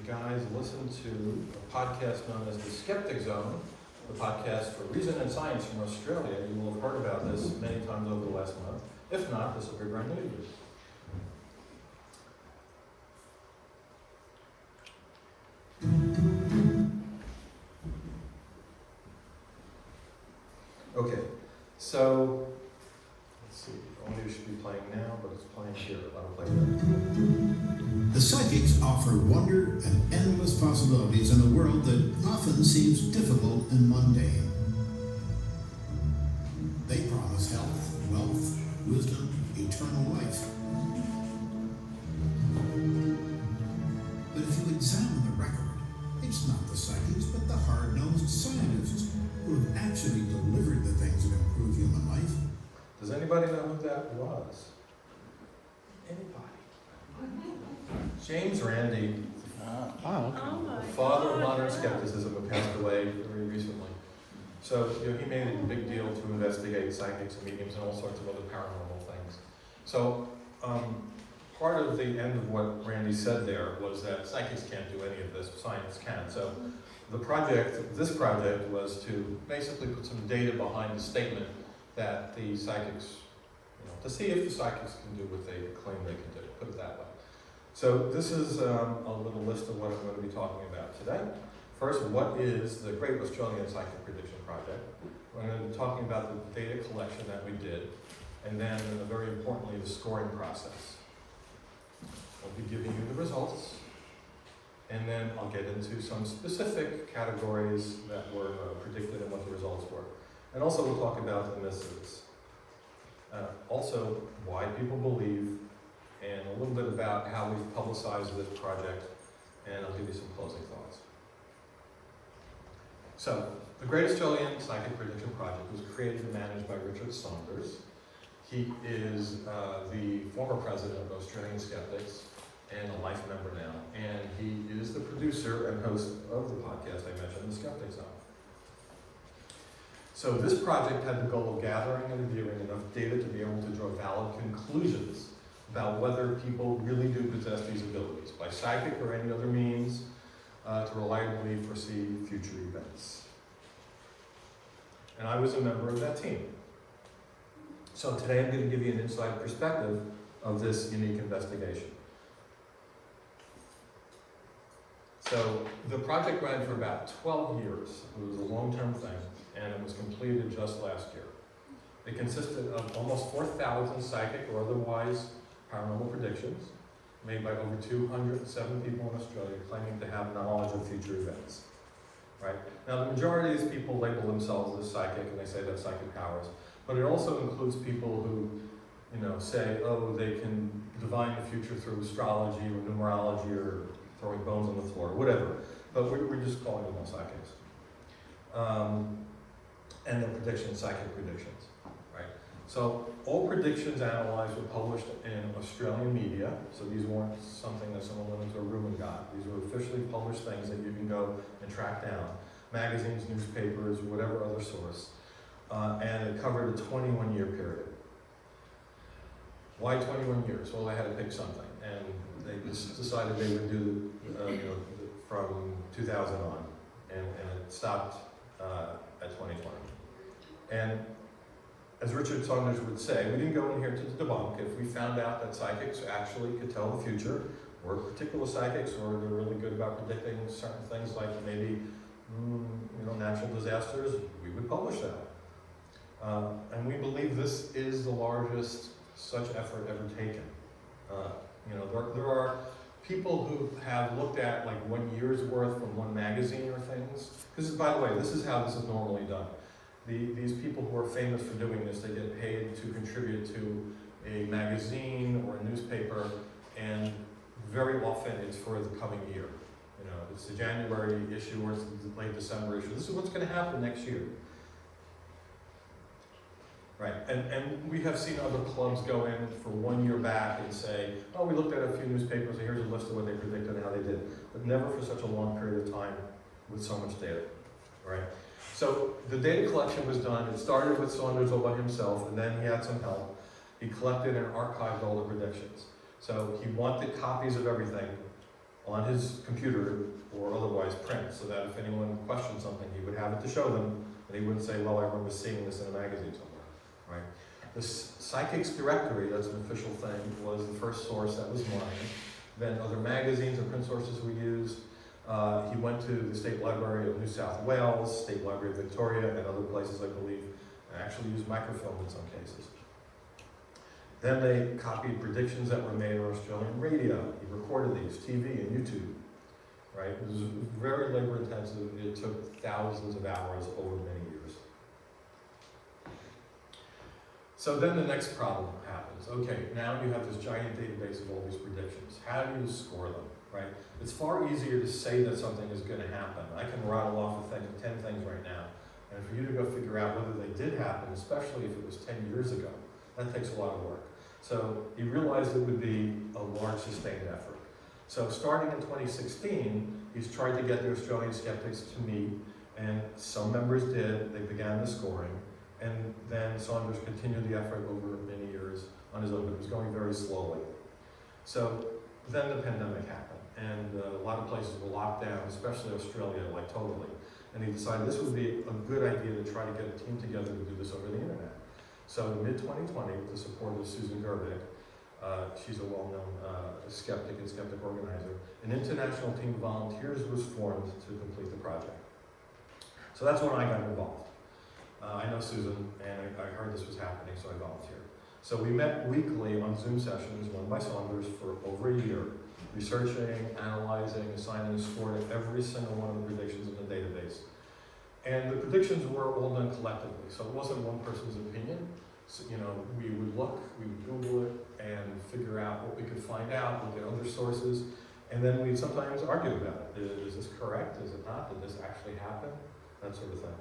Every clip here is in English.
guys listen to a podcast known as The Skeptic Zone, the podcast for reason and science from Australia. You will have heard about this many times over the last month. If not, this will be brand new to you. Okay, so let's see. Only should be playing now, but it's playing here. I'll play that. The psychics offer wonder and endless possibilities in a world that often seems difficult and mundane. They promise health, wealth, wisdom, eternal life. But if you examine the record, it's not the psychics, but the hard-nosed scientists who have actually delivered the things that improve human life. Does anybody know who that was? Anybody? James Randi, the father of modern skepticism, who passed away very recently. So he made it a big deal to investigate psychics and mediums and all sorts of other paranormal things. So part of the end of what Randy said there was that psychics can't do any of this, science can. So this project was to basically put some data behind the statement that the psychics, to see if the psychics can do what they claim they can do, put it that way. So this is a little list of what I'm going to be talking about today. First, what is the Great Australian Psychic Prediction Project? We're going to be talking about the data collection that we did, and then very importantly, the scoring process. I'll be giving you the results, and then I'll get into some specific categories that were predicted and what the results were. And also we'll talk about the misses. Also, why people believe, and a little bit about how we've publicized this project, and I'll give you some closing thoughts. So, the Great Australian Psychic Prediction Project was created and managed by Richard Saunders. He is the former president of Australian Skeptics and a life member now, and he is the producer and host of the podcast I mentioned, The Skeptic Zone. So this project had the goal of gathering and reviewing enough data to be able to draw valid conclusions about whether people really do possess these abilities, by psychic or any other means, to reliably foresee future events. And I was a member of that team. So today I'm going to give you an inside perspective of this unique investigation. So the project ran for about 12 years. It was a long-term thing, and it was completed just last year. It consisted of almost 4,000 psychic or otherwise paranormal predictions made by over 207 people in Australia claiming to have knowledge of future events. Right? Now, the majority of these people label themselves as psychic, and they say they have psychic powers, but it also includes people who, say, they can divine the future through astrology or numerology or throwing bones on the floor, whatever. But we're just calling them all psychics. And the predictions, psychic predictions, right? So all predictions analyzed were published in Australian media. So these weren't something that someone went into a room and got. These were officially published things that you can go and track down. Magazines, newspapers, whatever other source. And it covered a 21-year period. Why 21 years? Well, they had to pick something. And they just decided they would do from 2000 on. And it stopped at 2020. And as Richard Saunders would say, we didn't go in here to debunk. If we found out that psychics actually could tell the future, or particular psychics, or they're really good about predicting certain things like maybe natural disasters, we would publish that. And we believe this is the largest such effort ever taken. There are people who have looked at like 1 year's worth from one magazine or things. Because, by the way, this is how this is normally done. These people who are famous for doing this, they get paid to contribute to a magazine or a newspaper, and very often it's for the coming year. It's the January issue or it's the late December issue. This is what's going to happen next year. Right, and we have seen other clubs go in for 1 year back and say, we looked at a few newspapers and here's a list of what they predicted and how they did. But never for such a long period of time with so much data, right? So the data collection was done. It started with Saunders all by himself, and then he had some help. He collected and archived all the predictions. So he wanted copies of everything, on his computer or otherwise print, so that if anyone questioned something, he would have it to show them, and he wouldn't say, well, I remember seeing this in a magazine somewhere, right? The Psychics Directory, that's an official thing, was the first source that was mine. Then other magazines and print sources were used. He went to the State Library of New South Wales, State Library of Victoria, and other places, I believe, and actually used microfilm in some cases. Then they copied predictions that were made on Australian radio. He recorded these, TV and YouTube, right? It was very labor intensive. It took thousands of hours over many years. So then the next problem happens. Okay, now you have this giant database of all these predictions. How do you score them, right? It's far easier to say that something is going to happen. I can rattle off 10 things right now. And for you to go figure out whether they did happen, especially if it was 10 years ago, that takes a lot of work. So he realized it would be a large sustained effort. So starting in 2016, he's tried to get the Australian skeptics to meet, and some members did. They began the scoring. And then Saunders continued the effort over many years on his own, but it was going very slowly. So then the pandemic happened, and a lot of places were locked down, especially Australia, like totally. And he decided this would be a good idea to try to get a team together to do this over the internet. So in mid-2020, with the support of Susan Gerbic, she's a well-known skeptic and skeptic organizer, an international team of volunteers was formed to complete the project. So that's when I got involved. I know Susan, and I heard this was happening, so I volunteered. So we met weekly on Zoom sessions run by Saunders for over a year, researching, analyzing, assigning a score to every single one of the predictions in the database. And the predictions were all done collectively, so it wasn't one person's opinion. So, we would look, we would Google it, and figure out what we could find out, look at other sources, and then we'd sometimes argue about it. Is this correct? Is it not? Did this actually happen? That sort of thing.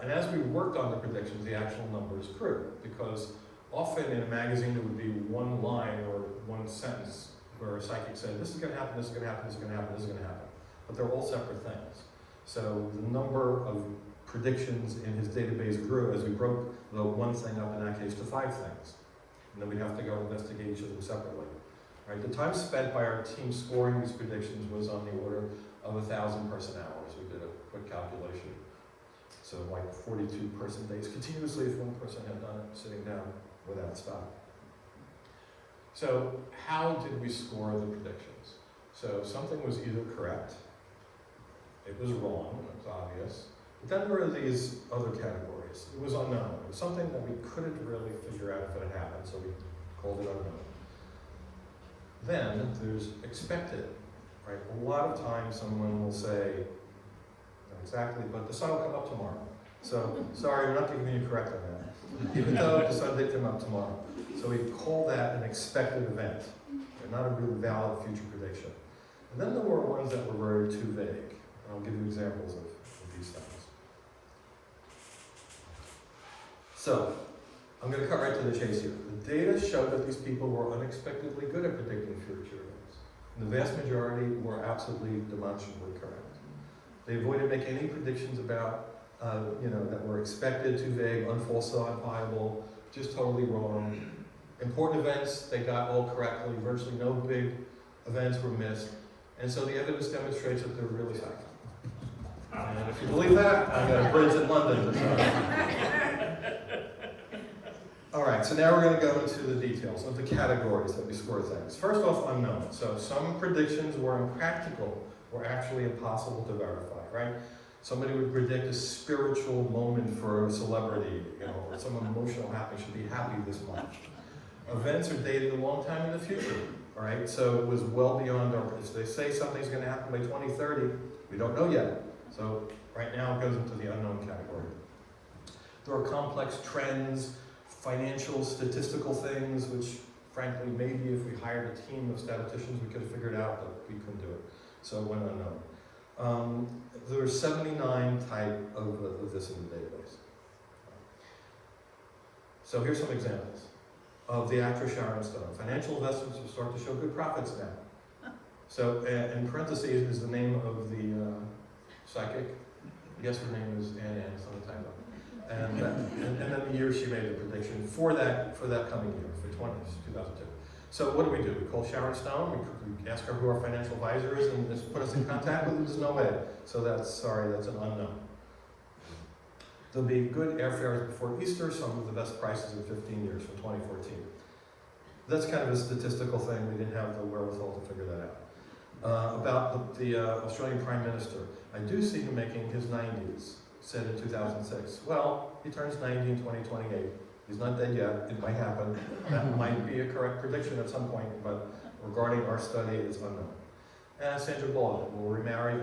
And as we worked on the predictions, the actual numbers grew, because often in a magazine there would be one line or one sentence where a psychic said, this is going to happen, this is going to happen, this is going to happen, this is going to happen. But they're all separate things. So the number of predictions in his database grew as we broke the one thing up in that case to 5 things. And then we'd have to go investigate each of them separately. Right? The time spent by our team scoring these predictions was on the order of 1,000 person hours. We did a quick calculation. So like 42 person days continuously if one person had done it sitting down without stop. So how did we score the predictions? So something was either correct, it was wrong, it was obvious, but then there were these other categories. It was unknown. It was something that we couldn't really figure out if it had happened, so we called it unknown. Then there's expected, right? A lot of times someone will say, not exactly, but the sun will come up tomorrow. So, sorry, we're not giving you correct on that. Even though the sun did come up tomorrow. So we call that an expected event, and not a really valid future prediction. And then there were ones that were very too vague. And I'll give you examples of these things. So, I'm going to cut right to the chase here. The data showed that these people were unexpectedly good at predicting future events. And the vast majority were absolutely demonstrably correct. They avoided making any predictions about, that were expected, too vague, unfalsifiable, just totally wrong. Important events, they got all correctly. Virtually no big events were missed. And so the evidence demonstrates that they're really psychic. And if you believe that, I got a bridge in London. All right, so now we're going to go into the details of the categories that we score things. First off, unknown. So some predictions were impractical or actually impossible to verify, right? Somebody would predict a spiritual moment for a celebrity, or some emotional happening should be happy this month. Events are dated a long time in the future, all right? So it was well beyond our, if they say something's going to happen by 2030, we don't know yet. So right now it goes into the unknown category. There are complex trends, financial, statistical things, which frankly, maybe if we hired a team of statisticians, we could have figured out, but we couldn't do it. So it went unknown. There are 79 type of this in the database. So here's some examples of the actress Sharon Stone. Financial investments are starting to show good profits now. So in parentheses is the name of the psychic. Yes, her name is Anne, it's on the title. And then the year she made the prediction for that coming year, for 2002. So what do? We call Sharon Stone, we ask her who our financial advisor is, and just put us in contact with her. There's no way. So that's an unknown. There'll be good airfares before Easter, some of the best prices in 15 years from 2014. That's kind of a statistical thing. We didn't have the wherewithal to figure that out. About the Australian Prime Minister, I do see him making his 90s, said in 2006. Well, he turns 90 in 2028. He's not dead yet. It might happen. That might be a correct prediction at some point, but regarding our study, it's unknown. And Sandra Bullock will remarry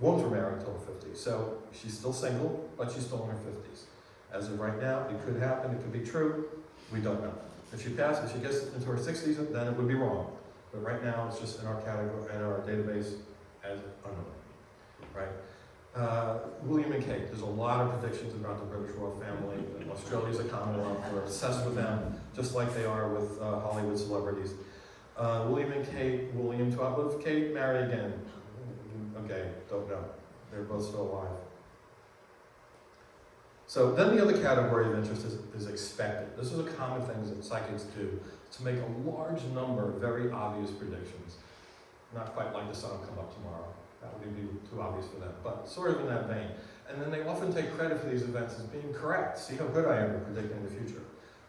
won't remarry until her 50s. So she's still single, but she's still in her 50s. As of right now, it could happen. It could be true. We don't know. If she passes, if she gets into her 60s, then it would be wrong. But right now, it's just in our category, in our database as unknown, right? William and Kate, there's a lot of predictions about the British royal family. Australia's a Commonwealth, we're obsessed with them, just like they are with Hollywood celebrities. William and Kate, William to outlive Kate, marry again. Okay, don't know. They're both still alive. So then the other category of interest is expected. This is a common thing that psychics do, to make a large number of very obvious predictions. Not quite like the sun will come up tomorrow. That would be too obvious for them, but sort of in that vein. And then they often take credit for these events as being correct. See how good I am at predicting the future,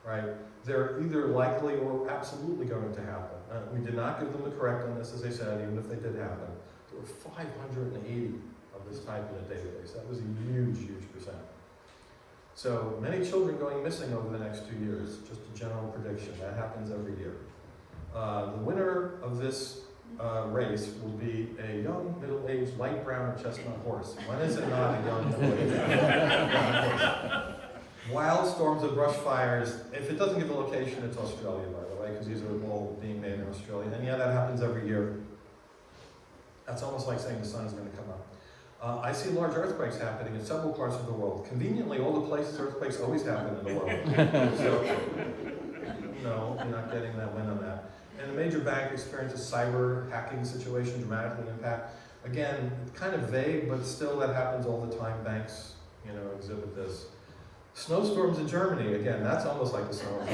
right? They're either likely or absolutely going to happen. We did not give them the correct on this, as I said, even if they did happen. There were 580 of this type in the database. That was a huge, huge percent. So many children going missing over the next 2 years, just a general prediction. That happens every year. The winner of this race will be a young, middle-aged, light brown or chestnut horse. When is it not a young, middle-aged brown horse? Wild storms of brush fires. If it doesn't give a location, it's Australia, by the way, because these are all being made in Australia. And yeah, that happens every year. That's almost like saying the sun is going to come up. I see large earthquakes happening in several parts of the world. Conveniently, all the places earthquakes always happen in the world. So, no, you're not getting that win on that. And a major bank experiences cyber hacking situation, dramatically impact. Again, kind of vague, but still that happens all the time. Banks, exhibit this. Snowstorms in Germany, again, that's almost like the summer.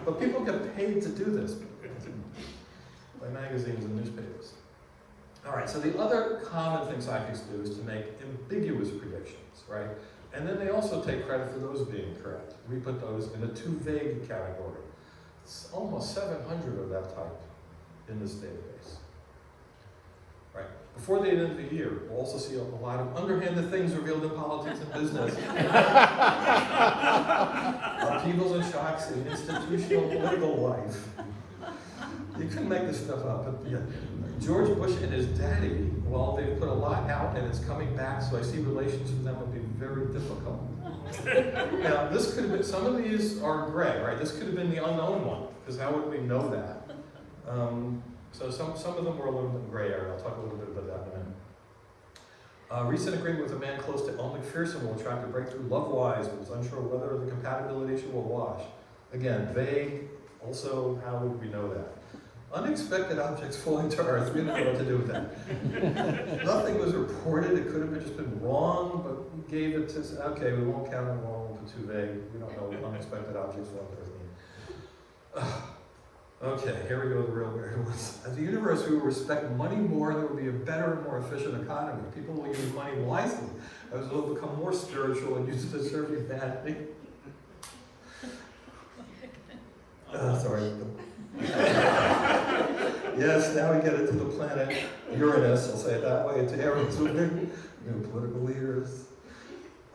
But people get paid to do this by magazines and newspapers. All right, so the other common thing psychics do is to make ambiguous predictions, right? And then they also take credit for those being correct. We put those in a too vague category. It's almost 700 of that type in this database. Right. Before the end of the year, we'll also see a lot of underhanded things revealed in politics and business. Upheavals and shocks in institutional political life. You couldn't make this stuff up. But yeah. George Bush and his daddy, well, they've put a lot out and it's coming back, so I see relations with them would be very difficult. Now, this could have been, some of these are gray, right? This could have been the unknown one, because how would we know that? So some of them were a little bit in gray area. I'll talk a little bit about that in a minute. Recent agreement with a man close to Elle Macpherson will attract a breakthrough love-wise, but was unsure whether the compatibility issue will wash. Again, vague. Also, how would we know that? Unexpected objects falling to Earth. We didn't know what to do with that. Nothing was reported. It could have just been wrong, but we gave it to, okay, we won't count it wrong, we'll put too vague. We don't know what unexpected objects falling to Earth mean. Okay, here we go, the real weird ones. As the universe, we will respect money more, there will be a better and more efficient economy. People will use money wisely, as it will become more spiritual and use it to serve humanity. Sorry. Yes, now we get it to the planet Uranus, I'll say it that way, to Aries, political leaders.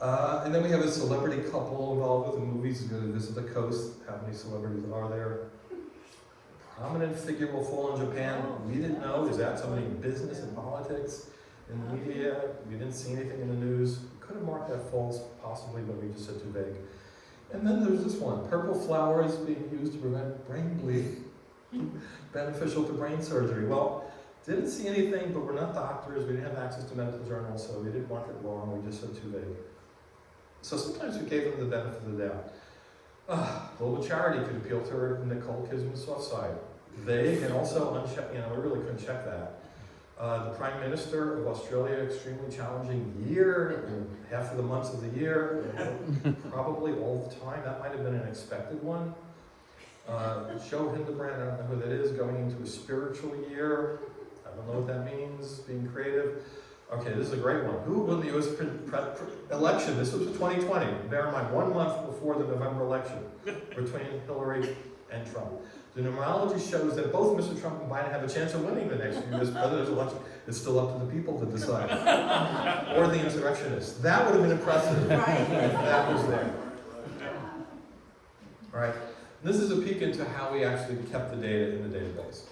And then we have a celebrity couple involved with the movies, go to visit the coast. How many celebrities are there? Prominent figure will fall in Japan. We didn't know. Is that somebody in business and politics, in the media? We didn't see anything in the news. We could have marked that false, possibly, but we just said too vague. And then there's this one, purple flowers being used to prevent brain bleed. Beneficial to brain surgery. Well, didn't see anything, but we're not doctors. We didn't have access to medical journals, so we didn't mark it wrong. We just said too vague. So sometimes we gave them the benefit of the doubt. Global charity could appeal to her Nicole Kidman's soft side. Vague and also unchecked. We really couldn't check that. The Prime Minister of Australia, extremely challenging year, half of the months of the year, probably all the time. That might have been an expected one. Joe Hildebrand, I don't know who that is, going into a spiritual year. I don't know what that means, being creative. Okay, this is a great one. Who won the U.S. election? This was 2020. Bear in mind, 1 month before the November election between Hillary and Trump. The numerology shows that both Mr. Trump and Biden have a chance of winning the next U.S. presidential election. It's still up to the people to decide. Or the insurrectionists. That would have been impressive if that was there. All right. This is a peek into how we actually kept the data in the database.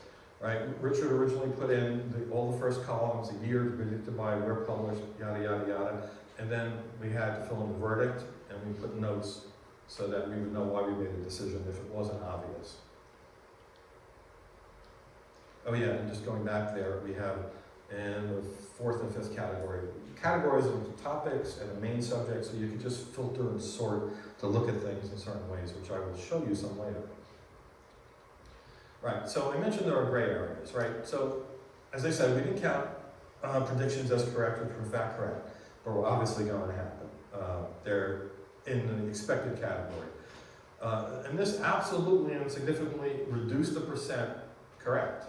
Right? Richard originally put in all the first columns, a year predicted by where published, yada, yada, yada. And then we had to fill in the verdict, and we put notes so that we would know why we made a decision if it wasn't obvious. Oh yeah, and just going back there, we have in the fourth and fifth category, categories of topics and the main subject, so you can just filter and sort to look at things in certain ways, which I will show you some later. Right, so I mentioned there are gray areas, right? So, as I said, we didn't count predictions as correct, which were in fact correct, but we're obviously going to happen. They're in the expected category. And this absolutely and significantly reduced the percent correct.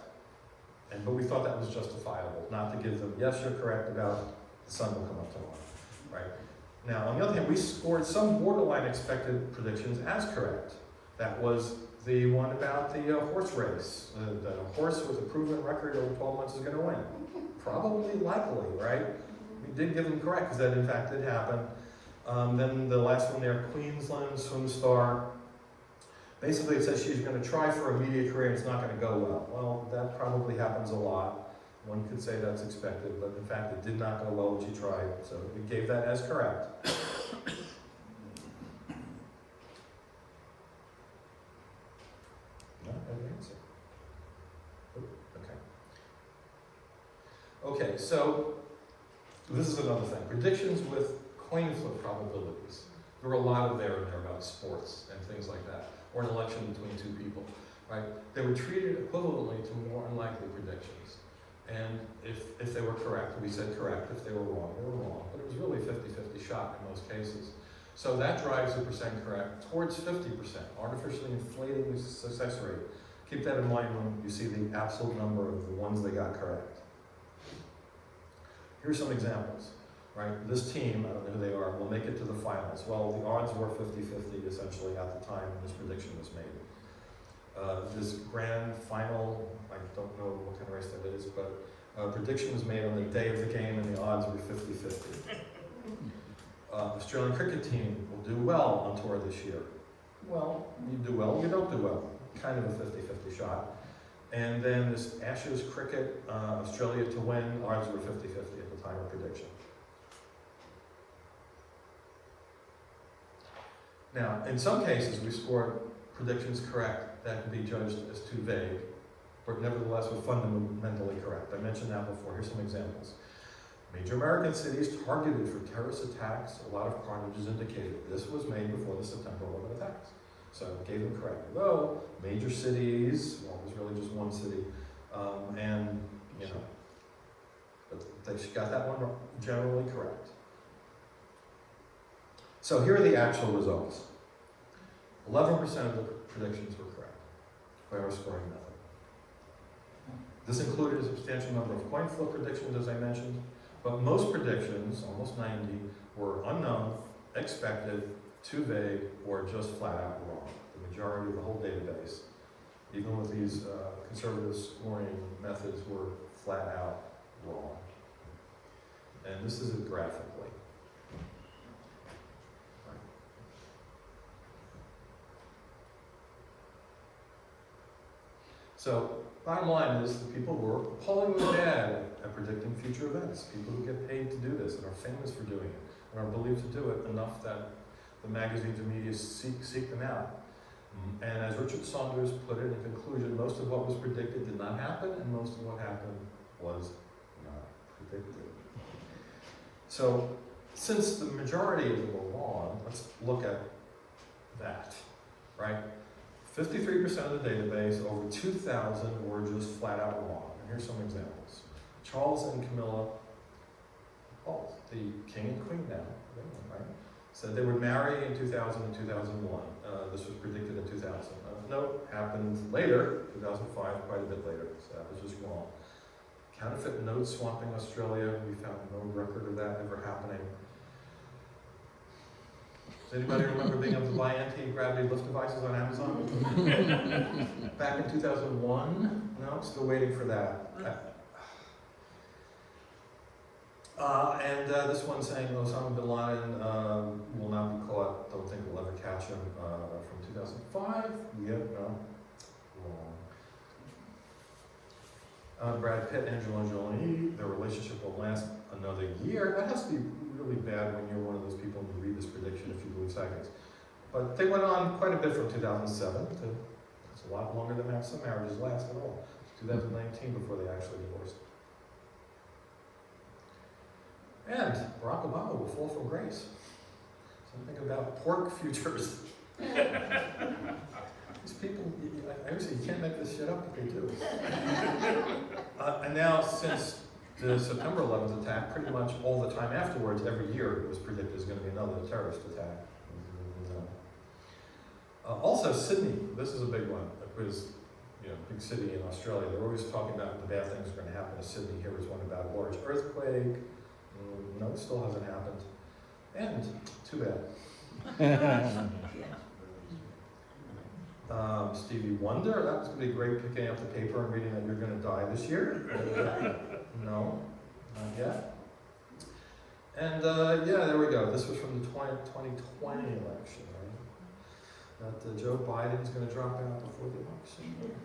But we thought that was justifiable, not to give them, yes, you're correct about the sun will come up tomorrow, right? Now, on the other hand, we scored some borderline expected predictions as correct. That was the one about the horse race. The horse with a proven record over 12 months is going to win. Probably, likely, right? We did give them correct because that in fact did happen. Then the last one there, Queensland swim star. Basically it says she's going to try for a media career and it's not going to go well. Well, that probably happens a lot. One could say that's expected, but in fact it did not go well when she tried. So we gave that as correct. Okay, so this is another thing. Predictions with coin flip probabilities. There were a lot of there in there about sports and things like that, or an election between two people, right? They were treated equivalently to more unlikely predictions. And if they were correct, we said correct. If they were wrong, they were wrong. But it was really 50-50 shot in most cases. So that drives the percent correct towards 50%, artificially inflating the success rate. Keep that in mind when you see the absolute number of the ones they got correct. Here's some examples, right? This team, I don't know who they are, will make it to the finals. Well, the odds were 50-50 essentially at the time this prediction was made. This grand final, I don't know what kind of race that is, but a prediction was made on the day of the game and the odds were 50-50. Australian cricket team will do well on tour this year. Well, you do well, you don't do well. Kind of a 50-50 shot. And then this Ashes cricket, Australia to win, odds were 50-50 at the time of prediction. Now, in some cases, we scored predictions correct that could be judged as too vague, but nevertheless were fundamentally correct. I mentioned that before. Here's some examples. Major American cities targeted for terrorist attacks, a lot of carnage is indicated. This was made before the September 11 attacks. So gave them correct. Though major cities, well, it was really just one city, and you know, but they got that one generally correct. So here are the actual results. 11% of the predictions were correct by our scoring method. This included a substantial number of coin flip predictions, as I mentioned, but most predictions, almost 90, were unknown, expected, too vague, or just flat out wrong. The majority of the whole database, even with these conservative scoring methods, were flat out wrong. And this is it graphically. So, bottom line is the people were appallingly bad at predicting future events. People who get paid to do this and are famous for doing it and are believed to do it enough that the magazines and media seek them out. And as Richard Saunders put it in conclusion, most of what was predicted did not happen, and most of what happened was not predicted. So, since the majority of them were wrong, let's look at that, right? 53% of the database, over 2,000 were just flat out wrong. And here's some examples. Charles and Camilla, oh, the king and queen now, right? Said they would marry in 2000 and 2001. This was predicted in 2000. No, happened later, 2005, quite a bit later, so that was just wrong. Counterfeit note swapping Australia, we found no record of that ever happening. Does anybody remember being able to buy anti-gravity lift devices on Amazon? Back in 2001? No, still waiting for that. This one saying Osama bin Laden will not be caught, don't think we'll ever catch him, from 2005. Yep, no, wrong. Brad Pitt, Angelina Jolie, their relationship will last another year. That has to be really bad when you're one of those people who read this prediction if you believe psychics. But they went on quite a bit from 2007 to, it's a lot longer than some marriages last at all. 2019 before they actually divorced. And Barack Obama will fall from grace. Something about pork futures. These people, I always say, you can't make this shit up, but they do. And now, since the September 11th attack, pretty much all the time afterwards, every year it was predicted there's going to be another terrorist attack. Also, Sydney, this is a big one. It was, big city in Australia. They're always talking about the bad things that are going to happen to Sydney. Here was one about a large earthquake. No, it still hasn't happened. And too bad. Stevie Wonder, that was going to be great picking up the paper and reading that you're going to die this year. No, not yet. And yeah, there we go. This was from the 2020 election, right? That Joe Biden's going to drop out before the election.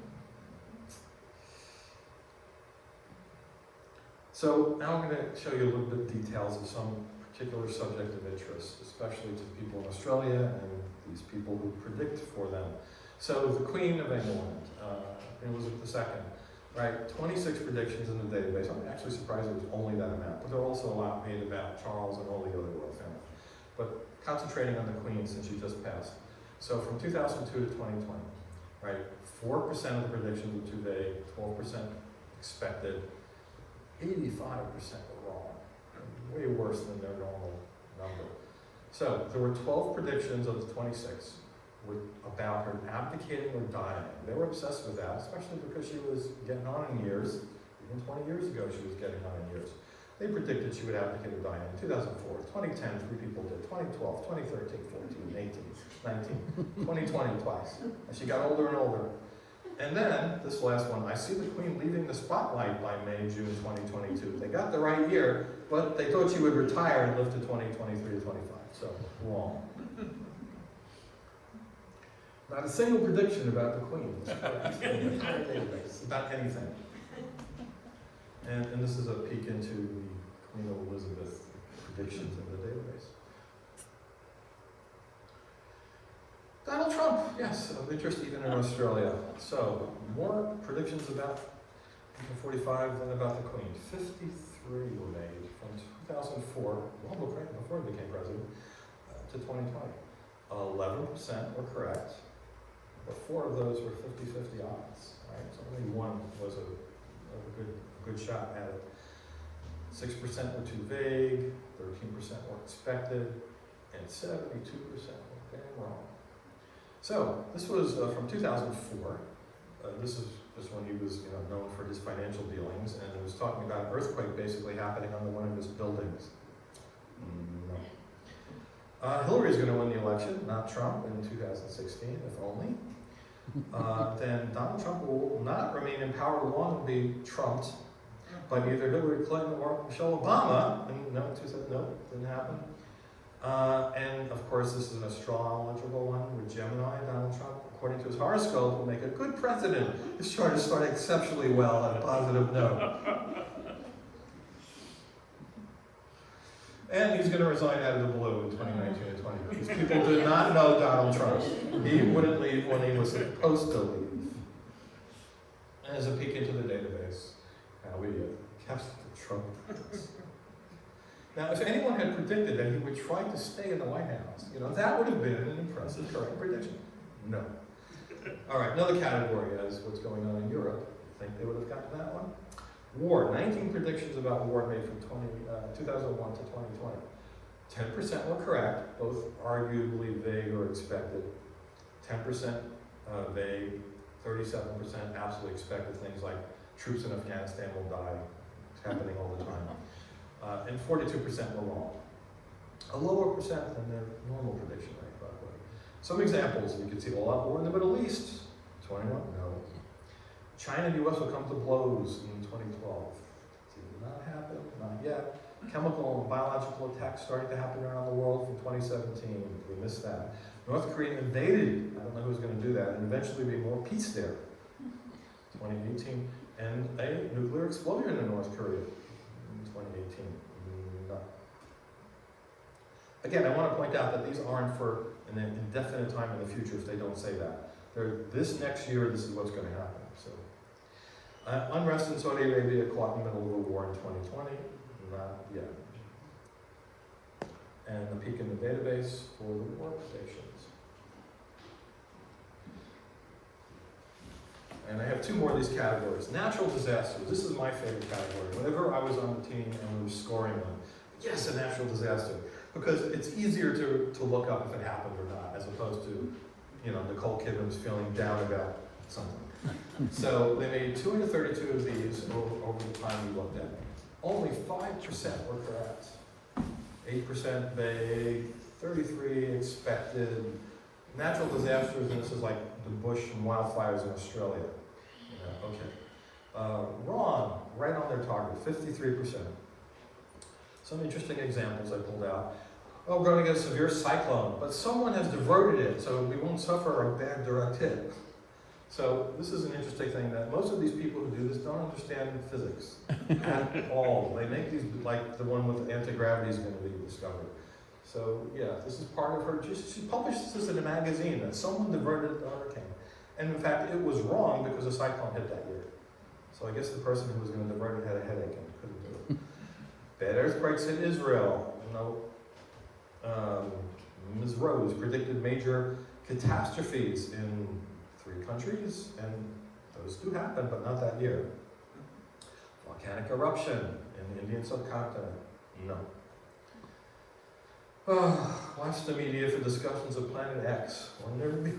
So now I'm going to show you a little bit of details of some particular subject of interest, especially to people in Australia and these people who predict for them. So the Queen of England, Elizabeth II, right? 26 predictions in the database. I'm actually surprised it was only that amount, but there are also a lot made about Charles and all the other royal family. But concentrating on the Queen since she just passed. So from 2002 to 2020, right? 4% of the predictions were too vague, 12% expected. 85% were wrong, way worse than their normal number. So there were 12 predictions of the 26 about her abdicating or dying. They were obsessed with that, especially because she was getting on in years. Even 20 years ago, she was getting on in years. They predicted she would abdicate or die in 2004, 2010, 3 people did, 2012, 2013, 14, 18, 19, 2020 twice. And she got older and older. And then, this last one, I see the Queen leaving the spotlight by May, June 2022. They got the right year, but they thought she would retire and live to 2023 to 25. So, wrong. Not a single prediction about the Queen. About anything. And this is a peek into the Queen Elizabeth predictions in the database. Donald Trump, yes, of interest even in Australia. So, more predictions about 45 than about the Queen. 53 were made from 2004, well before he became president, to 2020. 11% were correct, but 4 of those were 50-50 odds, right? So only 1 was a good shot at it. 6% were too vague, 13% were expected, and 72% were damn wrong. So, this was from 2004. This is just when he was known for his financial dealings, and it was talking about an earthquake basically happening on one of his buildings. No. Hillary's going to win the election, not Trump, in 2016, if only. Then Donald Trump will not remain in power long and be trumped by either Hillary Clinton or Michelle Obama. And no, didn't happen. And of course, this is an astrological one with Gemini. Donald Trump, according to his horoscope, will make a good president. His chart is starting exceptionally well on a positive note. And he's going to resign out of the blue in 2019 and 2020. These people did not know Donald Trump. He wouldn't leave when he was supposed to leave. And as a peek into the database, how we kept the Trump. Now, if anyone had predicted that he would try to stay in the White House, that would have been an impressive, correct prediction. No. All right, another category is what's going on in Europe. Think they would have gotten that one? War. 19 predictions about war made from 2001 to 2020. 10% were correct, both arguably vague or expected. 10% vague, 37% absolutely expected, things like troops in Afghanistan will die. It's happening all the time. And 42% were wrong. A lower percent than their normal prediction rate, by the way. Some examples, you can see a lot more in the Middle East. 21, no. China and US will come to blows in 2012. Did not happen, not yet. Chemical and biological attacks starting to happen around the world from 2017. We missed that. North Korea invaded. I don't know who's going to do that. And eventually be more peace there. 2018. And a nuclear explosion in North Korea in 2018. No. Again, I want to point out that these aren't for an indefinite time in the future if they don't say that. This next year, this is what's going to happen. So, unrest in Saudi Arabia caught in the middle of a war in 2020. Not yet. And the peak in the database for the workstations. And I have two more of these categories. Natural disasters. This is my favorite category. Whenever I was on the team and we were scoring them, yes, a natural disaster. Because it's easier to look up if it happened or not, as opposed to, Nicole Kidman was feeling down about something. So they made 232 of these over the time we looked at. Only 5% were correct. 8% vague, 33 expected. Natural disasters, and this is like the bush and wildfires in Australia. Wrong, right on their target, 53%. Some interesting examples I pulled out. Oh, we're going to get a severe cyclone, but someone has diverted it, so we won't suffer a bad direct hit. So this is an interesting thing that most of these people who do this don't understand physics at all. They make these, like the one with anti-gravity is going to be discovered. So yeah, this is part of her, she published this in a magazine that someone diverted the hurricane. And in fact, it was wrong because a cyclone hit that year. So I guess the person who was going to divert it had a headache and couldn't do it. Bad earthquakes in Israel. No. Ms. Rose predicted major catastrophes in 3 countries, and those do happen, but not that year. Volcanic eruption in the Indian subcontinent. No. Watch the media for discussions of Planet X. When they're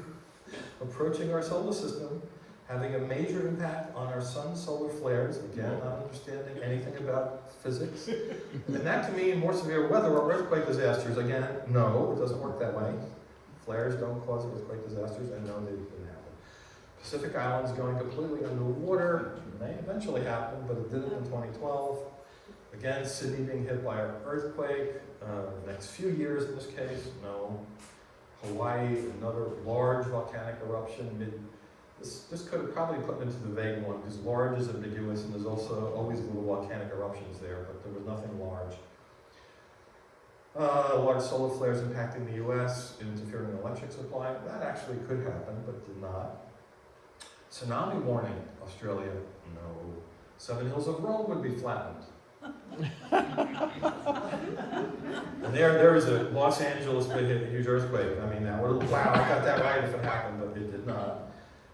approaching our solar system, having a major impact on our sun's solar flares, again, not understanding anything about physics. And that can mean more severe weather or earthquake disasters. Again, no, it doesn't work that way. Flares don't cause earthquake disasters, and no, they didn't happen. Pacific Islands going completely underwater may eventually happen, but it didn't in 2012. Again, Sydney being hit by an earthquake, next few years in this case, no. Hawaii, another large volcanic eruption. This could have probably put into the vague one, because large is ambiguous, and there's also always little volcanic eruptions there, but there was nothing large. Large solar flares impacting the US, interfering in electric supply. That actually could happen, but did not. Tsunami warning, Australia, no. 7 Hills of Rome would be flattened. And there is a Los Angeles big hit, a huge earthquake. I mean, that would have, wow, I got that right if it happened, but it did not.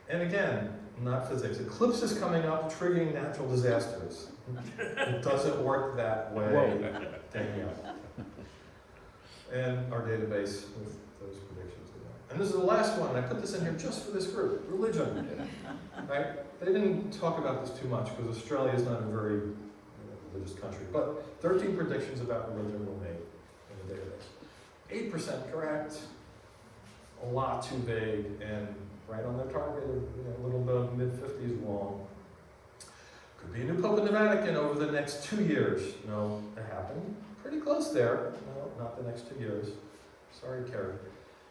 And again, not physics. Eclipses coming up, triggering natural disasters. It doesn't work that way, Danielle. And our database with those predictions. And this is the last one, and I put this in here just for this group, religion. Right? They didn't talk about this too much because Australia is not a very religious country, but 13 predictions about religion were made in the database. 8% correct, a lot too vague, and right on their target, a little bit of mid-50s wrong. Could be a new pope in the Vatican over the next 2 years. No, it happened. Pretty close there. No, not the next 2 years. Sorry, Carrie.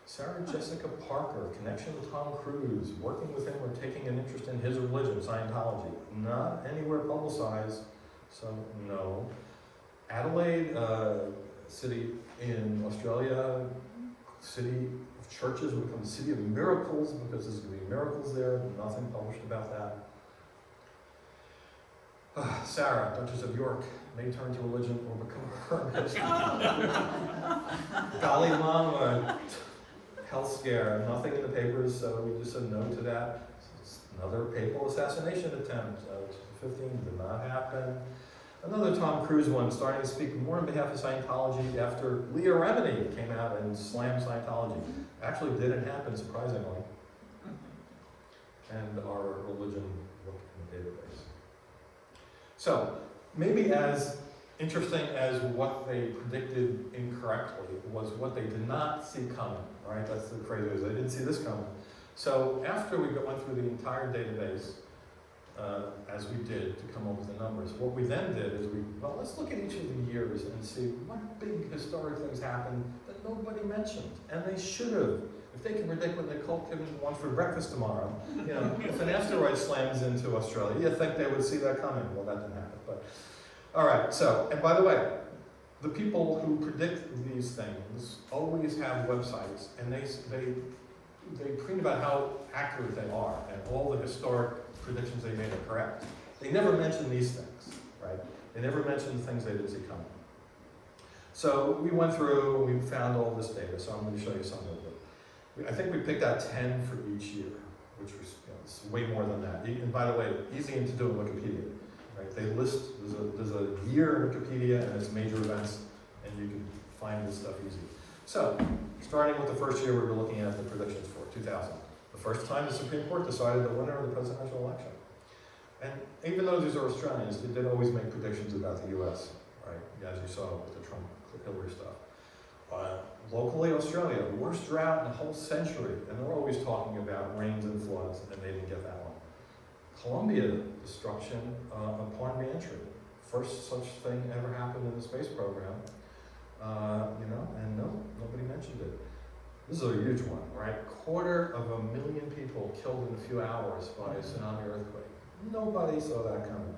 Sarah Jessica Parker, connection with Tom Cruise, working with him or taking an interest in his religion, Scientology. Not anywhere publicized, so no. Adelaide, city in Australia, city of churches will become the city of miracles because there's going to be miracles there. Nothing published about that. Sarah, Duchess of York, may turn to religion or become a hermit. Dalai Lama, health scare, nothing in the papers, so we just said no to that. Another papal assassination attempt, 2015 did not happen. Another Tom Cruise one, starting to speak more on behalf of Scientology after Leah Remini came out and slammed Scientology. Actually didn't happen, surprisingly. And our religion book in the database. So, maybe as interesting as what they predicted incorrectly was what they did not see coming, right? That's the phrase, they didn't see this coming. So after we went through the entire database, as we did to come up with the numbers, what we then did is let's look at each of the years and see what big historic things happened that nobody mentioned, and they should have. If they can predict what Nicole Kidman wants for breakfast tomorrow, if an asteroid slams into Australia, you think they would see that coming. Well, that didn't happen, but all right. So, and by the way, the people who predict these things always have websites, and they preen about how accurate they are, and all the historic predictions they made are correct. They never mention these things, right? They never mention the things they didn't see coming. So we went through, we found all this data, so I'm going to show you some of it. I think we picked out 10 for each year, which was it's way more than that. And by the way, easy to do in Wikipedia, right? They list, there's a year in Wikipedia and its major events, and you can find this stuff easy. So, starting with the first year we were looking at the predictions for, 2000. The first time the Supreme Court decided the winner of the presidential election. And even though these are Australians, they did always make predictions about the US, right? As you saw with the Trump-Hillary stuff. Locally, Australia, the worst drought in the whole century, and they're always talking about rains and floods, and they didn't get that one. Colombia, destruction upon re-entry. First such thing ever happened in the space program, and nobody mentioned it. This is a huge one, right? 250,000 people killed in a few hours by a tsunami earthquake. Nobody saw that coming.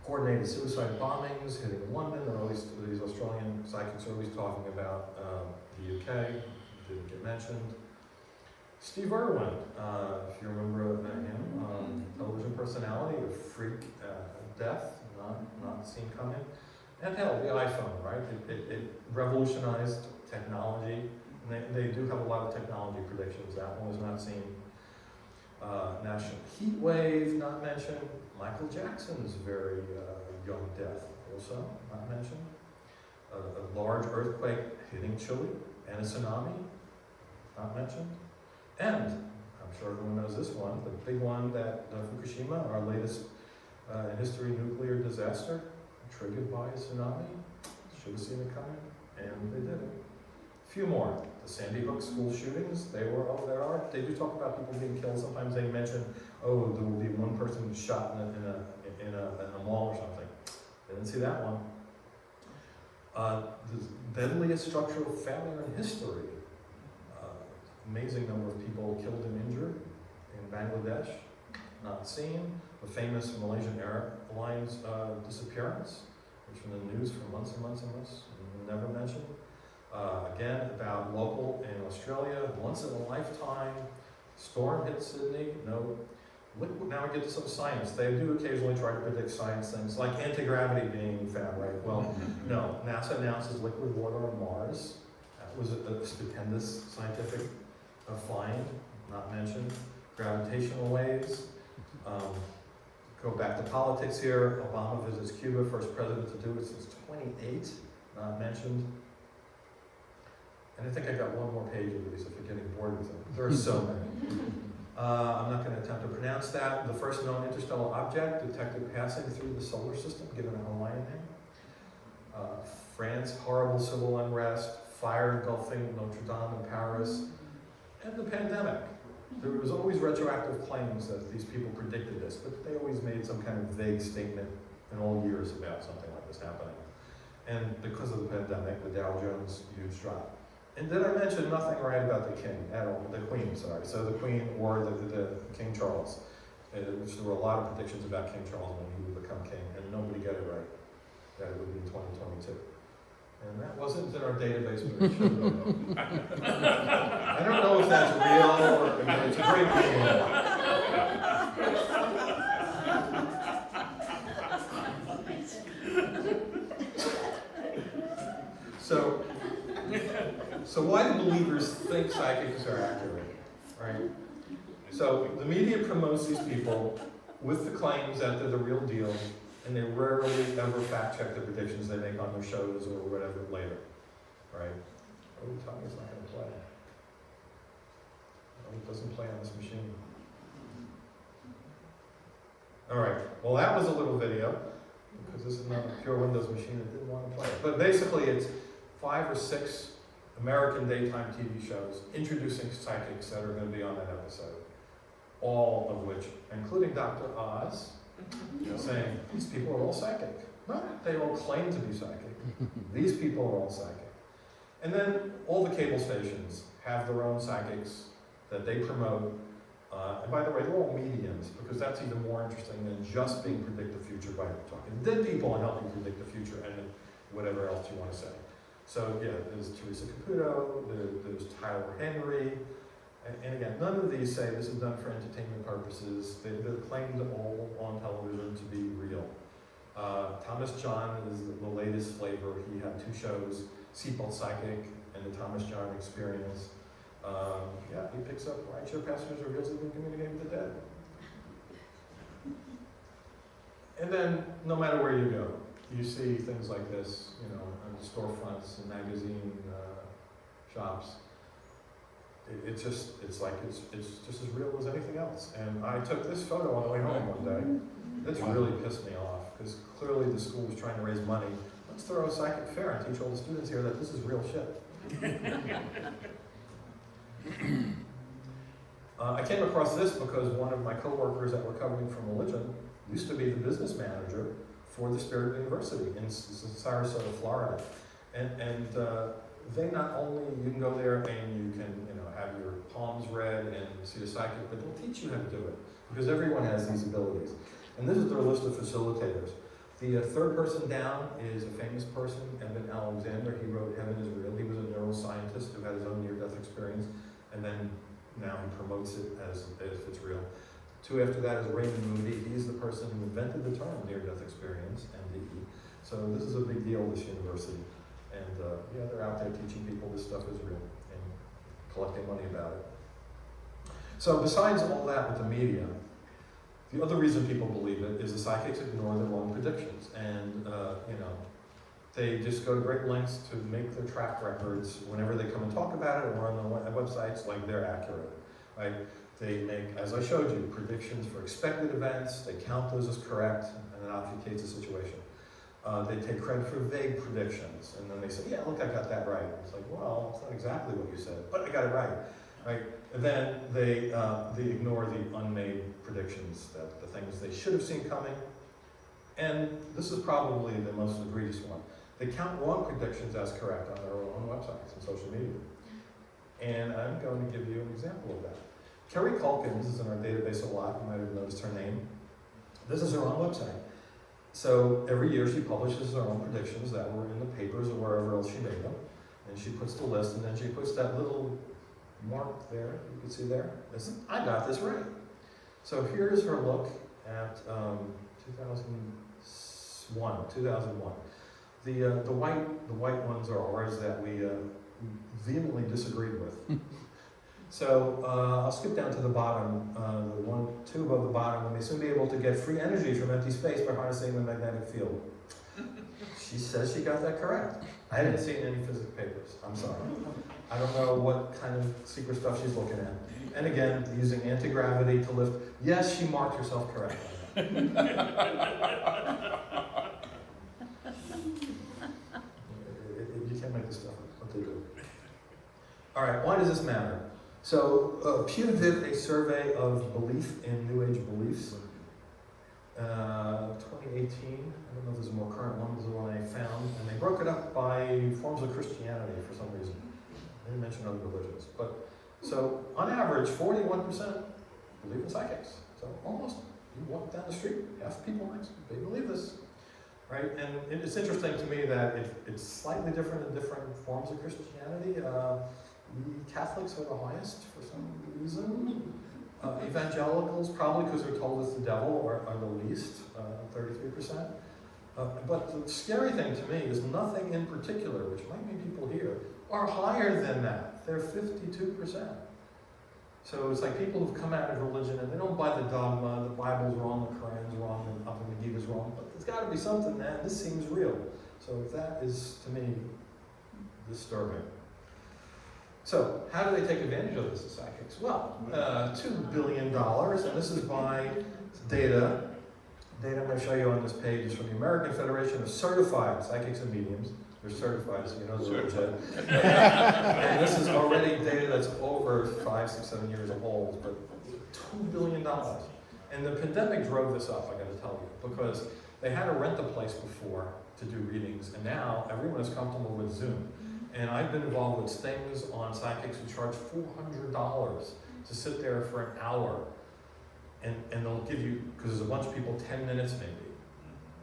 Coordinated suicide bombings hitting London, or at least these Australian psychics are always talking about the UK, didn't get mentioned. Steve Irwin, if you remember him, television personality, a freak death, not seen coming. And hell, the iPhone, right? It revolutionized technology. And they do have a lot of technology predictions. That one was not seen. National heat wave, not mentioned. Michael Jackson's very young death, also not mentioned. A large earthquake hitting Chile and a tsunami, not mentioned. And I'm sure everyone knows this one, the big one that Fukushima, our latest in history nuclear disaster, triggered by a tsunami. Should have seen it coming, and they didn't. A few more. The Sandy Hook school shootings, they do talk about people being killed. Sometimes they mention, there will be one person shot in a mall or something. They didn't see that one. The deadliest structural failure in history. Amazing number of people killed and injured in Bangladesh, not seen. The famous Malaysian Airlines disappearance, which was in the news for months and months and months, never mentioned. Again, about local in Australia, once in a lifetime, storm hit Sydney, no. Now we get to some science. They do occasionally try to predict science things, like anti-gravity being found, right? Well, no, NASA announces liquid water on Mars. That was a stupendous scientific find, not mentioned. Gravitational waves. Go back to politics here. Obama visits Cuba, first president to do it since 28, not mentioned. And I think I got one more page of these if you're getting bored with them. There are so many. I'm not going to attempt to pronounce that. The first known interstellar object detected passing through the solar system, given a Hawaiian name. France, horrible civil unrest, fire engulfing Notre Dame in Paris, and the pandemic. There was always retroactive claims that these people predicted this, but they always made some kind of vague statement in all years about something like this happening. And because of the pandemic, the Dow Jones huge drop. And did I mention nothing right about the king at all? The queen, sorry. So the queen or the King Charles. Which there were a lot of predictions about King Charles when he would become king, and nobody got it right. That it would be in 2022. And that wasn't in our database, but it should have been. I don't know if that's real or it's a great game. So why do believers think psychics are accurate, right? So the media promotes these people with the claims that they're the real deal, and they rarely ever fact check the predictions they make on their shows or whatever later, right? Oh, Tommy's not going to play. Oh, it doesn't play on this machine. All right, well that was a little video, because this is not a pure Windows machine that didn't want to play it. But basically it's 5 or 6 American daytime TV shows introducing psychics that are going to be on that episode. All of which, including Dr. Oz, saying, these people are all psychic. No, they all claim to be psychic. These people are all psychic. And then all the cable stations have their own psychics that they promote. And by the way, they're all mediums, because that's even more interesting than just being predict the future by talking to dead people and helping predict the future and whatever else you want to say. So yeah, there's Teresa Caputo, there's Tyler Henry, and again, none of these say this is done for entertainment purposes. They're claimed all on television to be real. Thomas John is the latest flavor. He had 2 shows, Seatbelt Psychic and the Thomas John Experience. Yeah, he picks up rideshare passengers or reveals even communicate with the dead. And then, no matter where you go, you see things like this, you know, on the storefronts and magazine shops. It's just as real as anything else. And I took this photo on the way home one day. It's really pissed me off, because clearly the school was trying to raise money. Let's throw a psychic fair and teach all the students here that this is real shit. I came across this because one of my coworkers at Recovering from Religion used to be the business manager for the Spirit University in Sarasota, Florida. And they not only, you can go there and you can, you know, have your palms read and see a psychic, but they'll teach you how to do it, because everyone has these abilities. And this is their list of facilitators. The third person down is a famous person, Evan Alexander. He wrote Heaven is Real. He was a neuroscientist who had his own near-death experience, and then now he promotes it as if it's real. 2 after that is Raymond Moody. He's the person who invented the term near-death experience, NDE. So this is a big deal, this university. And yeah, they're out there teaching people this stuff is real and collecting money about it. So besides all that with the media, the other reason people believe it is the psychics ignore their own predictions. And you know, they just go to great lengths to make their track records whenever they come and talk about it or on the websites like they're accurate, right? They make, as I showed you, predictions for expected events. They count those as correct, and it obfuscates the situation. They take credit for vague predictions, and then they say, yeah, look, I got that right. It's like, well, it's not exactly what you said, but I got it right, right? And then they ignore the unmade predictions, that the things they should have seen coming. And this is probably the most egregious one. They count wrong predictions as correct on their own websites and social media. And I'm going to give you an example of that. Kerry Culkin, this is in our database a lot, you might have noticed her name. This is her own website. So every year she publishes her own predictions that were in the papers or wherever else she made them. And she puts the list, and then she puts that little mark there, you can see there. Listen, I got this right. So here's her look at 2001. The white ones are ours that we vehemently disagreed with. So I'll skip down to the bottom, the 2 above the bottom. We may soon be able to get free energy from empty space by harnessing the magnetic field. She says she got that correct. I didn't see it in any physics papers. I'm sorry. I don't know what kind of secret stuff she's looking at. And again, using anti-gravity to lift. Yes, she marked herself correct. You can't make this stuff up. What they do. All right, why does this matter? So Pew did a survey of belief in New Age beliefs. 2018, I don't know if there's a more current one, this is the one I found, and they broke it up by forms of Christianity for some reason. They didn't mention other religions. But so on average, 41% believe in psychics. So almost, you walk down the street, half the people next, they believe this. Right? And it's interesting to me that it's slightly different in different forms of Christianity. Catholics are the highest for some reason. Evangelicals, probably because they're told it's the devil, are the least, 33%. But the scary thing to me is nothing in particular, which might be people here, are higher than that. They're 52%. So it's like people who've come out of religion and they don't buy the dogma, the Bible's wrong, the Quran's wrong, and Bhagavad Gita's wrong, but there's got to be something, man. This seems real. So that is, to me, disturbing. So how do they take advantage of this, the psychics? Well, $2 billion, and this is by data. Data I'm going to show you on this page is from the American Federation of Certified Psychics and Mediums. They're certified, so you know they're legit. And this is already data that's over 5, 6, 7 years old, but $2 billion. And the pandemic drove this up, I got to tell you, because they had to rent the place before to do readings, and now everyone is comfortable with Zoom. And I've been involved with stings on psychics who charge $400 to sit there for an hour, and they'll give you, because there's a bunch of people, 10 minutes maybe.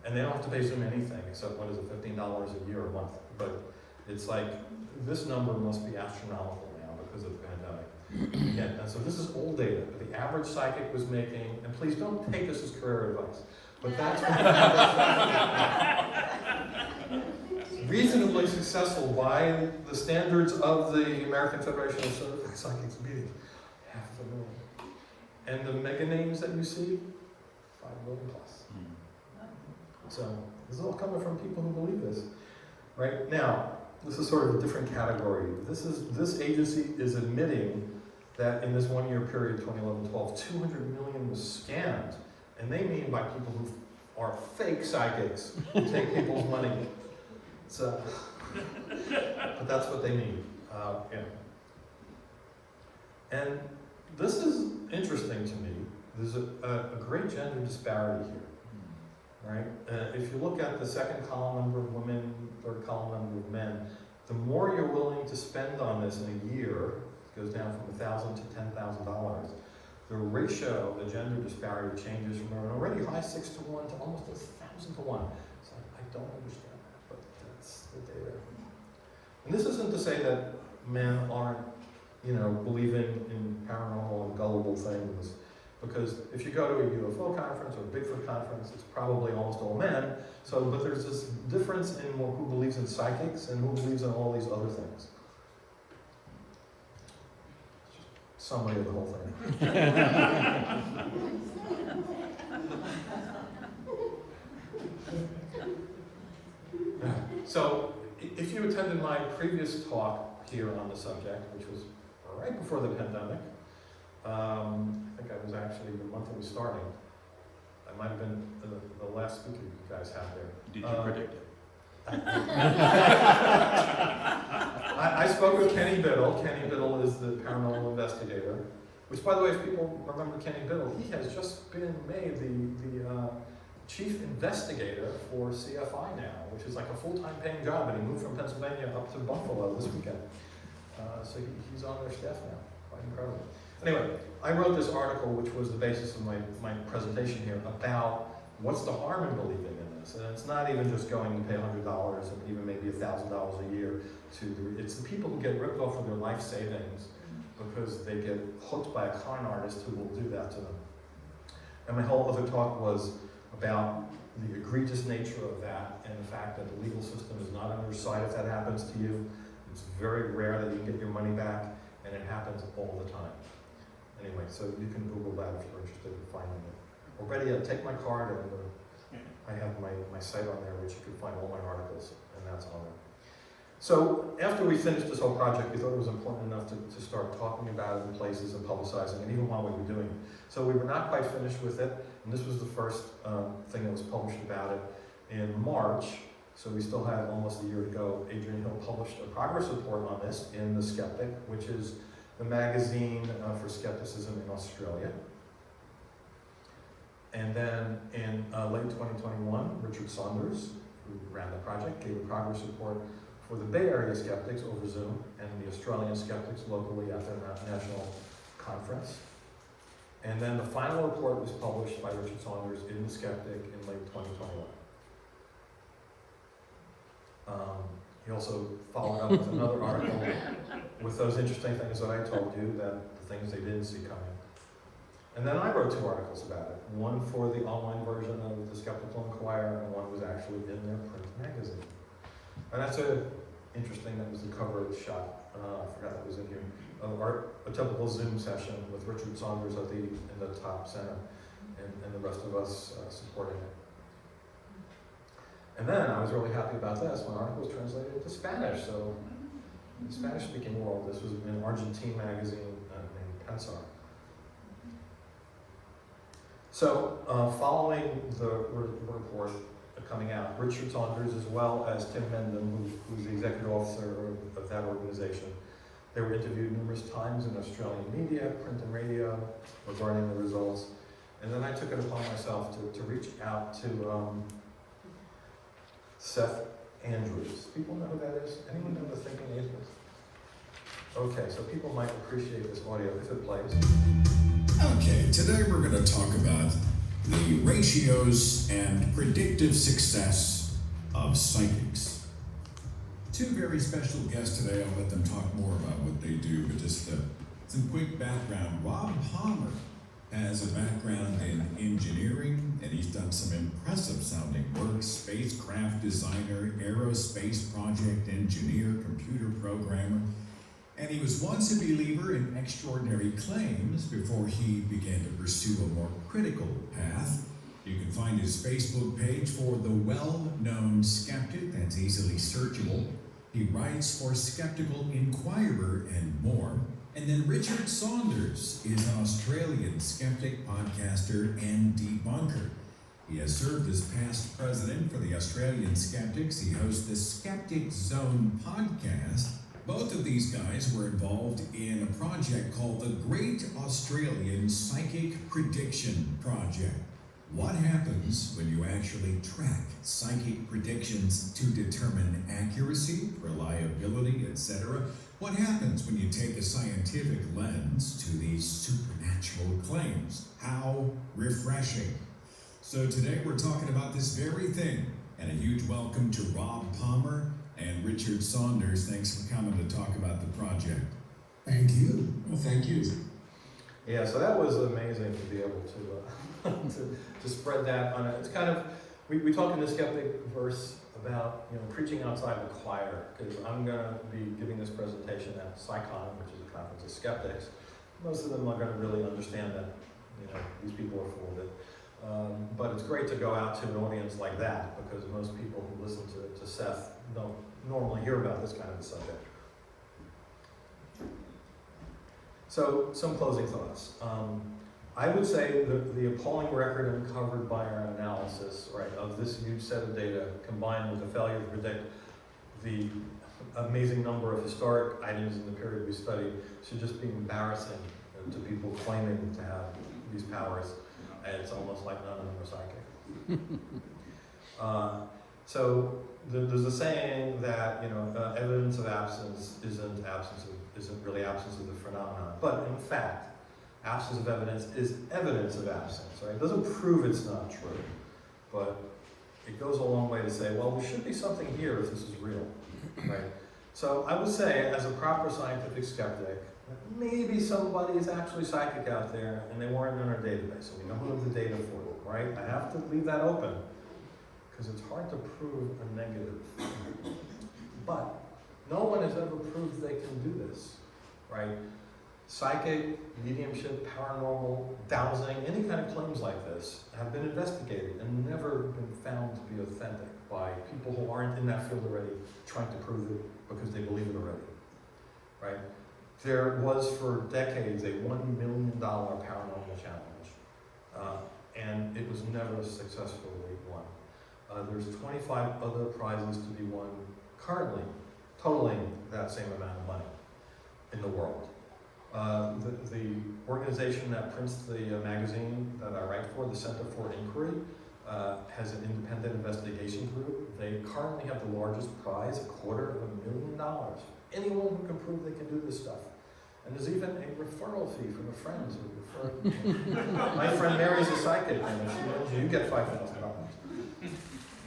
And they don't have to pay Zoom anything, except, what is it, $15 a year a month. But it's like, this number must be astronomical now because of the pandemic. Again, and so this is old data, but the average psychic was making, and please don't take this as career advice, but that's what reasonably successful by the standards of the American Federation of Certified Psychics meeting. $500,000. And the mega names that you see, 5 million plus. So this is all coming from people who believe this. Right now, this is sort of a different category. This agency is admitting that in this 1 year period, 2011-12, 200 million was scammed. And they mean by people who are fake psychics who take people's money. So, but that's what they mean. Yeah. And this is interesting to me. There's a great gender disparity here. Right? If you look at the second column number of women, third column number of men, the more you're willing to spend on this in a year, it goes down from $1,000 to $10,000. The ratio, the gender disparity changes from an already high 6 to 1 to almost 1,000 to 1. So I don't understand that, but that's the data. And this isn't to say that men aren't, believing in paranormal and gullible things. Because if you go to a UFO conference or a Bigfoot conference, it's probably almost all men. So, but there's this difference in who believes in psychics and who believes in all these other things. Summary of the whole thing. So, if you attended my previous talk here on the subject, which was right before the pandemic, I think I was actually the month it was starting. I might have been the last speaker you guys had there. Did you predict it? I spoke with Kenny Biddle. Kenny Biddle is the paranormal investigator, which, by the way, if people remember Kenny Biddle, he has just been made the chief investigator for CFI now, which is like a full-time paying job, and he moved from Pennsylvania up to Buffalo this weekend. So he's on their staff now. Quite incredible. Anyway, I wrote this article, which was the basis of my presentation here, about what's the harm in believing in this. And it's not even just going to pay $100 or even maybe $1,000 a year it's the people who get ripped off of their life savings because they get hooked by a con artist who will do that to them. And my whole other talk was about the egregious nature of that and the fact that the legal system is not on your side if that happens to you. It's very rare that you can get your money back, and it happens all the time. Anyway, so you can Google that if you're interested in finding it. Or better yet, take my card, and I have my site on there, which you can find all my articles, and that's on there. So after we finished this whole project, we thought it was important enough to start talking about it in places and publicizing it, even while we were doing it. So we were not quite finished with it, and this was the first thing that was published about it in March. So we still had almost a year to go. Adrian Hill published a progress report on this in The Skeptic, which is the magazine for skepticism in Australia. And then in late 2021, Richard Saunders, who ran the project, gave a progress report for the Bay Area skeptics over Zoom and the Australian skeptics locally at their national conference. And then the final report was published by Richard Saunders in The Skeptic in late 2021. He also followed up with another article with those interesting things that I told you, that the things they didn't see coming. And then I wrote 2 articles about it. One for the online version of the Skeptical Inquirer, and one was actually in their print magazine. And that's interesting, that was the cover shot. I forgot that was in here. a typical Zoom session with Richard Saunders in the top center, and the rest of us supporting it. And then I was really happy about this when the article was translated into Spanish. So in the Spanish-speaking world, this was in an Argentine magazine named Pensar. So following the report coming out, Richard Saunders, as well as Tim Mendham, who's the executive officer of that organization, they were interviewed numerous times in Australian media, print and radio, regarding the results. And then I took it upon myself to reach out to Seth Andrews. People know who that is? Anyone know the Thinking Atheist? Okay, so people might appreciate this audio if it plays. Okay, today we're going to talk about the ratios and predictive success of psychics. Two very special guests today. I'll let them talk more about what they do, but just some quick background. Rob Palmer has a background in engineering, and he's done some impressive sounding work: spacecraft designer, aerospace project engineer, computer programmer. And he was once a believer in extraordinary claims before he began to pursue a more critical path. You can find his Facebook page for The Well-Known Skeptic. That's easily searchable. He writes for Skeptical Inquirer and more. And then Richard Saunders is an Australian skeptic, podcaster, and debunker. He has served as past president for the Australian Skeptics. He hosts the Skeptic Zone podcast. Both of these guys were involved in a project called the Great Australian Psychic Prediction Project. What happens when you actually track psychic predictions to determine accuracy, reliability, etc.? What happens when you take a scientific lens to these supernatural claims? How refreshing. So today we're talking about this very thing, and a huge welcome to Rob Palmer and Richard Saunders. Thanks for coming to talk about the project. Thank you. Well, thank you. Yeah, so that was amazing to be able to to spread that on. It's kind of, we talk in the Skeptic verse about, preaching outside the choir, because I'm going to be giving this presentation at PsyCon, which is a conference of skeptics. Most of them are going to really understand that, these people are full of it. But it's great to go out to an audience like that, because most people who listen to Seth don't normally hear about this kind of a subject. So, some closing thoughts. I would say the appalling record uncovered by our analysis, of this huge set of data, combined with the failure to predict the amazing number of historic items in the period we studied, should just be embarrassing to people claiming to have these powers. And it's almost like none of them are psychic. So there's a saying that evidence of absence isn't really absence of the phenomenon, but in fact, absence of evidence is evidence of absence. Right? It doesn't prove it's not true, but it goes a long way to say, well, there should be something here if this is real, right? So I would say, as a proper scientific skeptic, maybe somebody is actually psychic out there and they weren't in our database, so we don't have the data for it, right? I have to leave that open, because it's hard to prove a negative. But no one has ever proved they can do this, right? Psychic, mediumship, paranormal, dowsing, any kind of claims like this have been investigated and never been found to be authentic by people who aren't in that field already, trying to prove it because they believe it already, right? There was for decades a $1 million paranormal challenge, and it was never successfully won. There's 25 other prizes to be won currently, totaling that same amount of money in the world. The organization that prints the magazine that I write for, the Center for Inquiry, has an independent investigation group. They currently have the largest prize, $250,000. Anyone who can prove they can do this stuff. And there's even a referral fee for the friends who refer. My friend Mary's a psychic, and if she knows you get $5,000.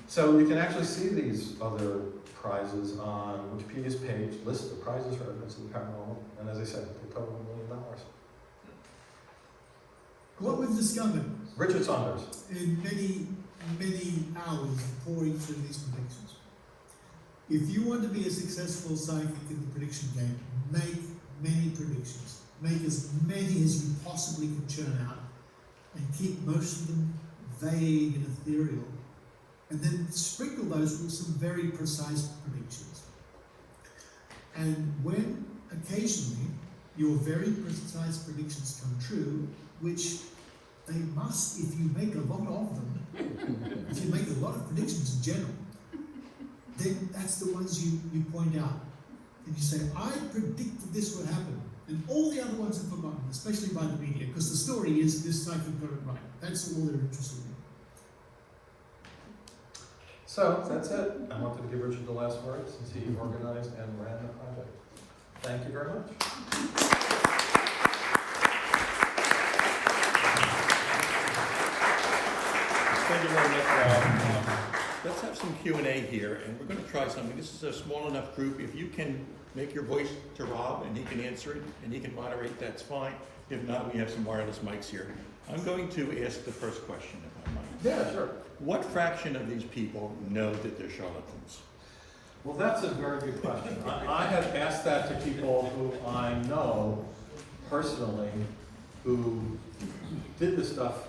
So you can actually see these other prizes on Wikipedia's page, list of prizes for evidence of the paranormal, and as I said, they total $1 million. What we've discovered Richard Saunders. in many hours of pouring through these predictions, if you want to be a successful psychic in the prediction game, make many predictions. Make as many as you possibly can churn out and keep most of them vague and ethereal. And then sprinkle those with some very precise predictions. And when occasionally your very precise predictions come true, which they must if you make a lot of them, if you make a lot of predictions in general, then that's the ones you point out. And you say, I predicted this would happen. And all the other ones are forgotten, especially by the media, because the story is this psychic got it right. That's all they're interested in. So that's it. I wanted to give Richard the last word since he organized and ran the project. Thank you very much. Thank you very much, Rob. Let's have some Q&A here, and we're going to try something. This is a small enough group. If you can make your voice to Rob and he can answer it and he can moderate, that's fine. If not, we have some wireless mics here. I'm going to ask the first question, if I might. Yeah, sure. What fraction of these people know that they're charlatans? Well, that's a very good question. I have asked that to people who I know personally who did this stuff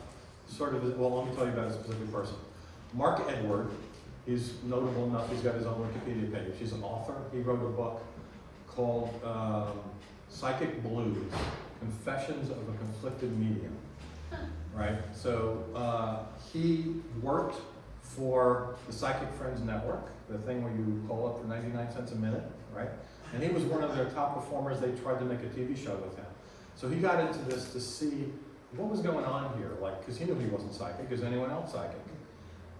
sort of, well, let me tell you about a specific person. Mark Edward, he's notable enough, he's got his own Wikipedia page. He's an author. He wrote a book called Psychic Blues, Confessions of a Conflicted Medium. Right? So he worked for the Psychic Friends Network, the thing where you call up for 99 cents a minute, right? And he was one of their top performers. They tried to make a TV show with him. So he got into this to see what was going on here, like, because he knew he wasn't psychic. Is anyone else psychic?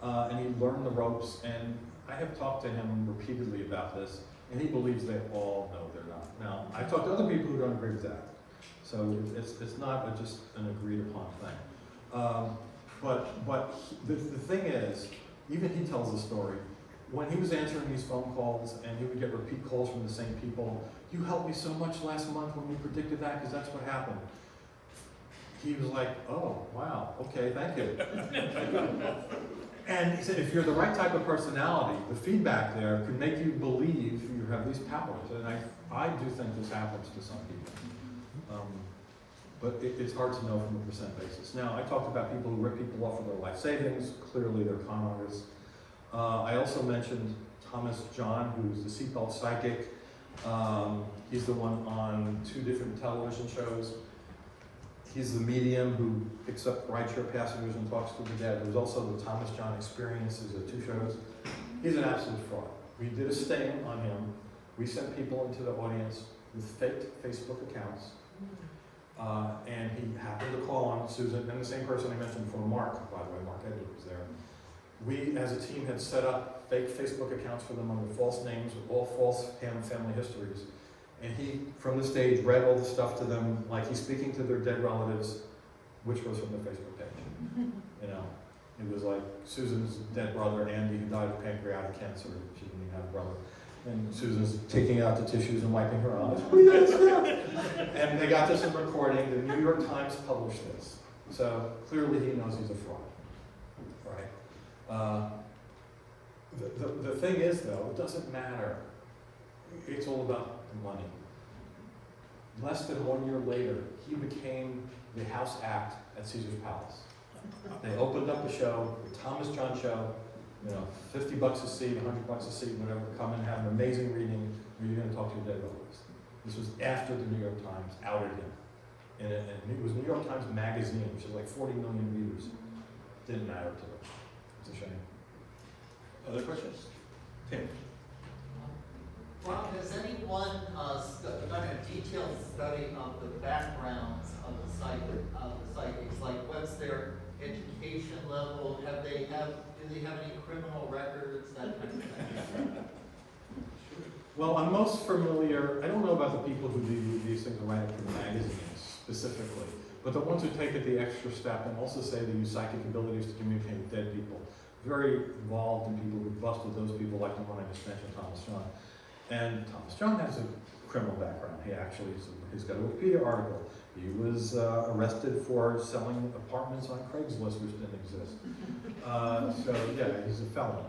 And he learned the ropes, and I have talked to him repeatedly about this, and he believes they all know they're not. Now, I've talked to other people who don't agree with that. So it's not just an agreed upon thing. The thing is, even he tells the story, when he was answering these phone calls and he would get repeat calls from the same people, you helped me so much last month when you predicted that because that's what happened. He was like, oh, wow, okay, thank you. And he said, if you're the right type of personality, the feedback there can make you believe you have these powers. And I do think this happens to some people. But it's hard to know from a percent basis. Now, I talked about people who rip people off of their life savings. Clearly, they're con artists. I also mentioned Thomas John, who's the seatbelt psychic. He's the one on 2 different television shows. He's the medium who picks up rideshare passengers and talks to the dead. There's also the Thomas John Experience. There's 2 shows. He's an absolute fraud. We did a sting on him. We sent people into the audience with fake Facebook accounts. And he happened to call on Susan, and the same person I mentioned before, Mark, by the way, Mark Edward was there. We, as a team, had set up fake Facebook accounts for them under false names with all false family histories. And he, from the stage, read all the stuff to them, like he's speaking to their dead relatives, which was from the Facebook page. You know, it was like Susan's dead brother, Andy, who died of pancreatic cancer. She didn't even have a brother. And Susan's taking out the tissues and wiping her eyes. And they got this in recording. The New York Times published this. So clearly he knows he's a fraud. Right? The thing is, though, it doesn't matter. It's all about the money. Less than 1 year later, he became the house act at Caesar's Palace. They opened up a show, the Thomas John Show, you know, $50 a seat, $100 a seat, whatever, come and have an amazing reading where you're going to talk to your dead relatives. This was after the New York Times outed him. And it was New York Times Magazine, which is like 40 million readers. Didn't matter to them. It's a shame. Other questions? Tim? Rob, has anyone done a detailed study of the backgrounds of the psychics? Like, what's their education level? Do they have any criminal records? That kind of thing. Well, I'm most familiar, I don't know about the people who do these things and write up for the magazines specifically, but the ones who take it the extra step and also say they use psychic abilities to communicate with dead people. Very involved in people who busted those people, like the one I just mentioned, Thomas John. And Thomas John has a criminal background. He's got a Wikipedia article. He was arrested for selling apartments on Craigslist, which didn't exist. So yeah, he's a felon.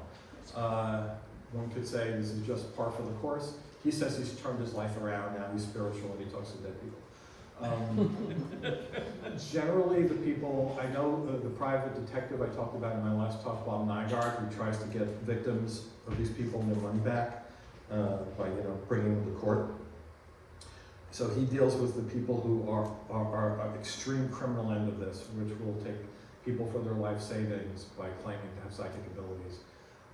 One could say this is just par for the course. he says he's turned his life around, now he's spiritual and he talks to dead people. Generally, the people, I know the private detective I talked about in my last talk, Bob Nygaard, who tries to get victims of these people their money back by bringing them to court. So he deals with the people who are extreme criminal end of this, which will take people for their life savings by claiming to have psychic abilities.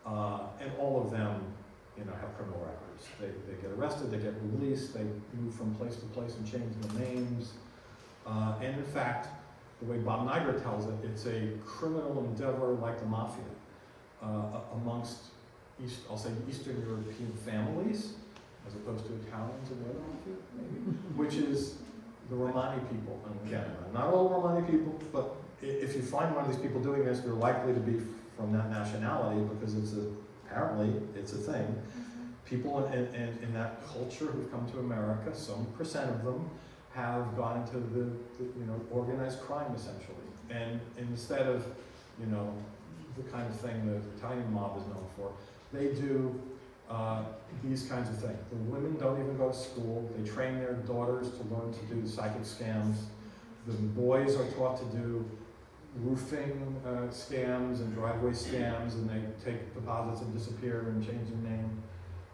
And all of them have criminal records. They get arrested, they get released, they move from place to place and change their names. And in fact, the way Bob Nygaard tells it, it's a criminal endeavor like the mafia amongst Eastern European families, as opposed to Italians and the other mafia, maybe, which is the Romani people. And again, not all Romani people, but if you find one of these people doing this, they're likely to be from that nationality because apparently it's a thing. People in that culture who've come to America, some percent of them, have gone into the organized crime essentially. And instead of the kind of thing the Italian mob is known for, they do these kinds of things. The women don't even go to school. They train their daughters to learn to do psychic scams. The boys are taught to do roofing scams and driveway scams, and they take deposits and disappear and change their name.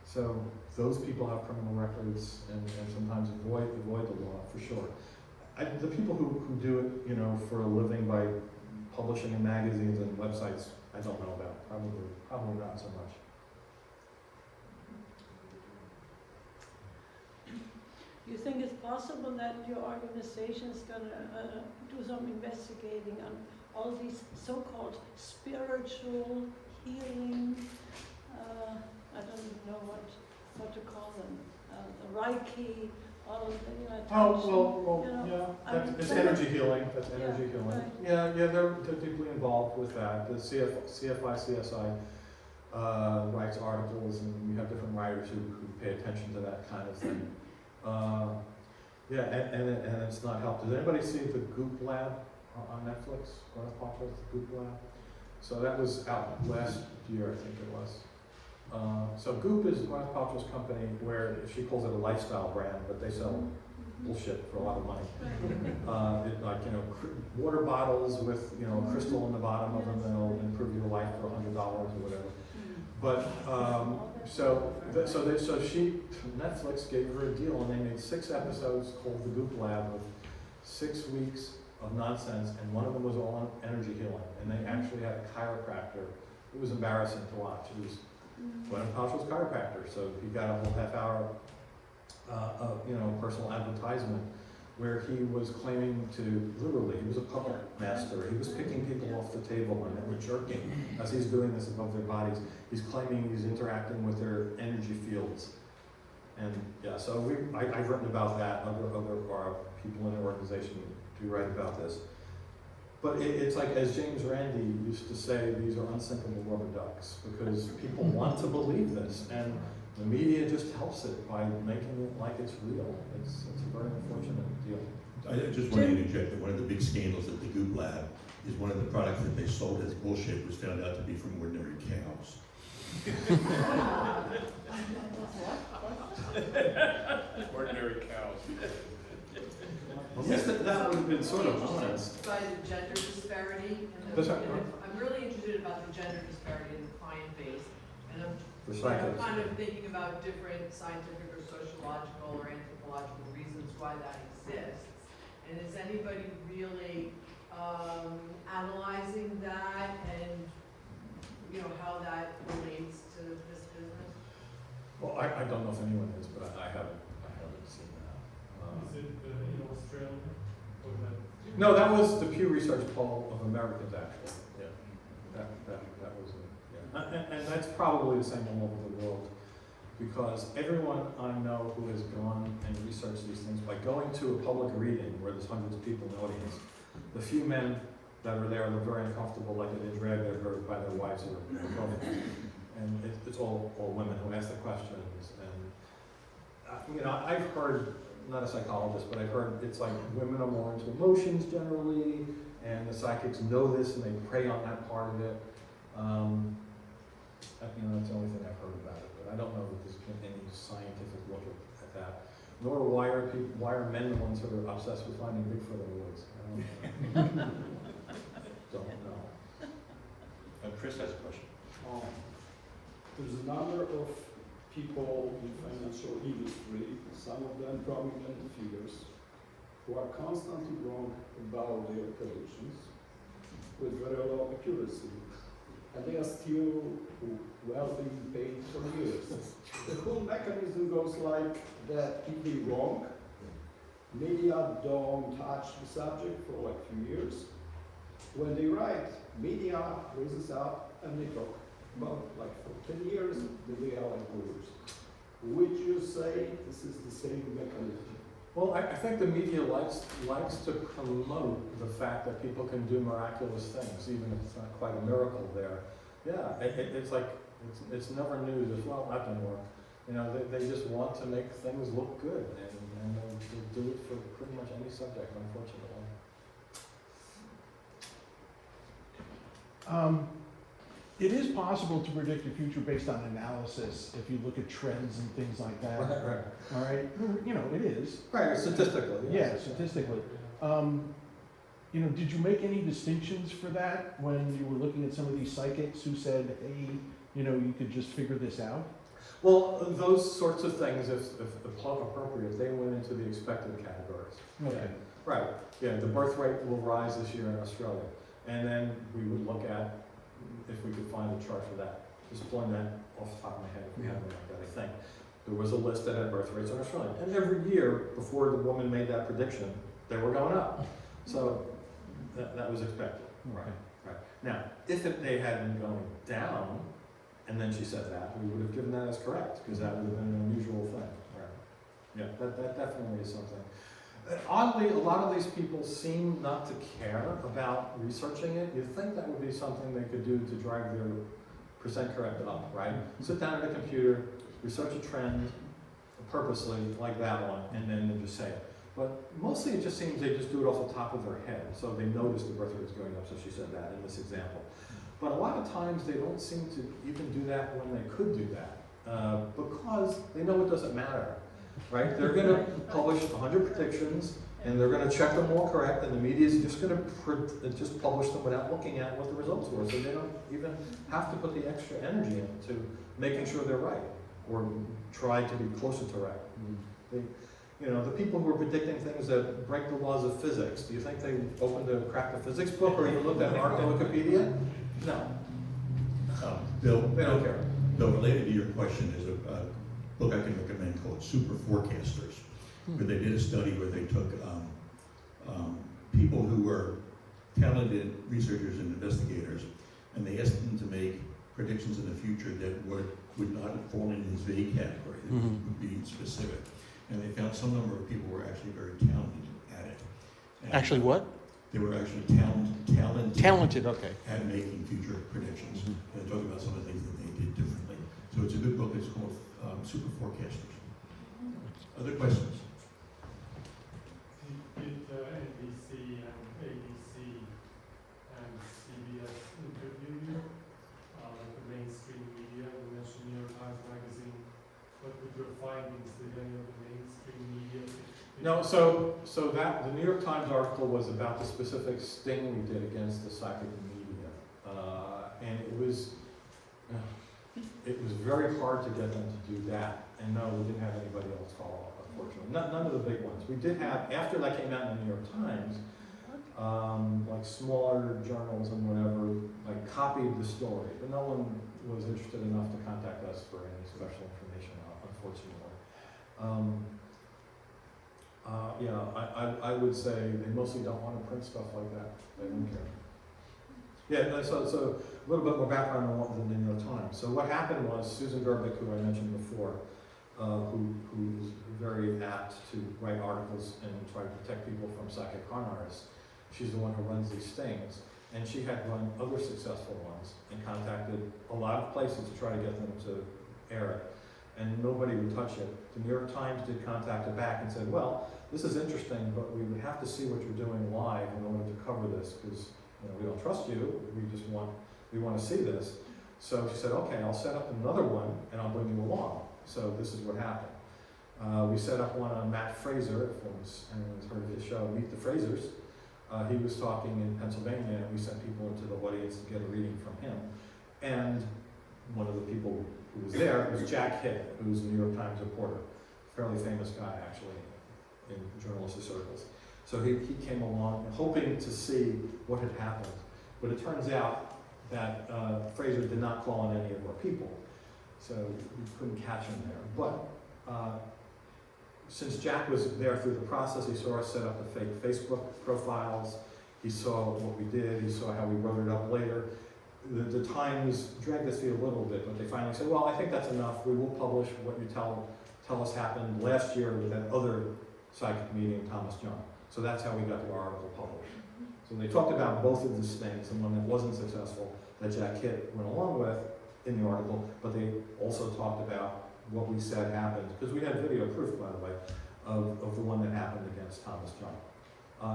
So those people have criminal records and sometimes avoid the law for sure. The people who do it, for a living by publishing in magazines and websites, I don't know about. Probably not so much. You think it's possible that your organization is going to do some investigating on all these so-called spiritual healing, I don't know what to call them, the Reiki, all of the, it's energy healing. That's energy healing. Right. Yeah, they're deeply involved with that. The CSI writes articles, and we have different writers who pay attention to that kind of thing. And it's not helped. Does anybody see the Goop Lab on Netflix? Gwyneth Paltrow's The Goop Lab. So that was out last year, I think it was. So Goop is Gwyneth Paltrow's company, where she calls it a lifestyle brand, but they sell bullshit for a lot of money. Water bottles with a crystal in the bottom of them that'll improve your life for $100 or whatever. But Netflix gave her a deal, and they made 6 episodes called The Goop Lab, with 6 weeks of nonsense, and one of them was all on energy healing. And they actually had a chiropractor. It was embarrassing to watch. It was Gwyneth Paltrow's chiropractor, so he got a whole half hour, personal advertisement where he was claiming to, literally, he was a puppet master. He was picking people off the table and they were jerking as he's doing this above their bodies. He's claiming he's interacting with their energy fields. And so I've written about that. Other people in the organization do write about this. But it's like, as James Randi used to say, these are unsinkable rubber ducks, because people want to believe this, and the media just helps it by making it like it's real. It's a very unfortunate deal. I just want to interject that one of the big scandals at the Goop Lab is one of the products that they sold as bullshit was found out to be from ordinary cows. Ordinary cows. Well, that would have been sort of honest. By the gender disparity, I'm really interested about the gender disparity in the client base, and I'm kind of thinking about different scientific or sociological or anthropological reasons why that exists. And is anybody really analyzing that and how that relates to this business? Well, I don't know if anyone is, but I haven't seen that. Is it in Australia? Or that? No, that was the Pew Research poll of Americans, actually. Yeah, that was it. Yeah. And that's probably the same all over the world, because everyone I know who has gone and researched these things, by going to a public reading where there's hundreds of people in the audience, the few men that are there look very uncomfortable, like they've been dragged there by their wives or girlfriends. And it's all women who ask the questions. And I've heard, not a psychologist, but I've heard it's like women are more into emotions generally, and the psychics know this and they prey on that part of it. That's the only thing I've heard about it, but I don't know that there's been any scientific look at that. Nor why are men the ones who are obsessed with finding Bigfoot in the woods? I don't know. Don't know. Chris has a question. There's a number of people in financial industry, some of them prominent figures, who are constantly wrong about their predictions with very low accuracy. And they are still well being paid for years. The whole mechanism goes like that: if they wrong, media don't touch the subject for like 2 years. When they write, media raises up and they talk about like for 10 years that they are like gurus. Would you say this is the same mechanism? Well, I think the media likes to promote the fact that people can do miraculous things, even if it's not quite a miracle there. Yeah, it's like, it's never news as well, that didn't work. You know, they just want to make things look good, and they'll do it for pretty much any subject, unfortunately. It is possible to predict the future based on analysis if you look at trends and things like that. Right. All right, you know, it is. Right, statistically. Yeah, statistically. You know, did you make any distinctions for that when you were looking at some of these psychics who said, hey, you know, you could just figure this out? Well, those sorts of things, if appropriate, they went into the expected categories. Okay. Right, yeah, the birth rate will rise this year in Australia. And then we would look at if we could find a chart for that. Just pulling that off the top of my head, if we have one like that, I think. There was a list that had birth rates in Australia. And every year, before the woman made that prediction, they were going up. So that was expected. Right. Right. Now, if they had been going down, and then she said that, we would have given that as correct, because that would have been an unusual thing. Right. Yeah, that definitely is something. Oddly, a lot of these people seem not to care about researching it. You'd think that would be something they could do to drive their percent correct up, right? Sit down at a computer, research a trend purposely, like that one, and then they just say it. But mostly it just seems they just do it off the top of their head. So they notice the birth rate is going up, so she said that in this example. But a lot of times they don't seem to even do that when they could do that, because they know it doesn't matter. Right? They're going to publish 100 predictions, and they're going to check them all correct, and the media is just going to just publish them without looking at what the results were. So they don't even have to put the extra energy into making sure they're right, or try to be closer to right. You know, the people who are predicting things that break the laws of physics, do you think they opened a cracked a physics book or even looked at an article on Wikipedia? No. Bill, They don't care. Bill, related to your question is a book I can recommend called Super Forecasters, where they did a study where they took people who were talented researchers and investigators, and they asked them to make predictions in the future that would not fall in this vague category, that would be specific. And they found some number of people were actually very talented at it. And Actually what? they were actually talented okay. at making future predictions. And they talk about some of the things that they did differently. So it's a good book. It's called Super Forecasters. Other questions? Did NBC and ABC and CBS interview you? Like the mainstream media, you mentioned New York Times Magazine. What were your findings? Did any of the mainstream media? No, so that the New York Times article was about the specific sting we did against the psychic media, and it was very hard to get them to do that. And no, we didn't have anybody else follow up, unfortunately. None of the big ones. We did have, after that came out in the New York Times, like smaller journals and whatever, like copied the story, but no one was interested enough to contact us for any special information, unfortunately. I would say they mostly don't want to print stuff like that. They don't care. Yeah, so a little bit more background on what was in the New York Times. So what happened was Susan Gerbic, who I mentioned before, who's very apt to write articles and try to protect people from psychic con artists. She's the one who runs these stings, and she had run other successful ones and contacted a lot of places to try to get them to air it. And nobody would touch it. The New York Times did contact her back and said, well, this is interesting, but we would have to see what you're doing live in order to cover this, because we don't trust you. We want to see this. So she said, okay, I'll set up another one and I'll bring you along. So this is what happened. We set up one on Matt Fraser, if anyone's heard of his show, Meet the Frasers. He was talking in Pennsylvania, and we sent people into the audience to get a reading from him. And one of the people who was there was Jack Hitt, who's a New York Times reporter, fairly famous guy actually in journalistic circles. So he came along hoping to see what had happened. But it turns out that Fraser did not call on any of our people. So we couldn't catch him there. But since Jack was there through the process, he saw us set up the fake Facebook profiles, he saw what we did, he saw how we wrote it up later. The Times dragged us feet a little bit, but they finally said, well, I think that's enough. We will publish what you tell us happened last year with that other psychic medium, Thomas John. So that's how we got the article published. So they talked about both of these things, and one that wasn't successful that Jack Hitt went along with in the article, but they also talked about what we said happened, because we had video proof, by the way, of the one that happened against Thomas John.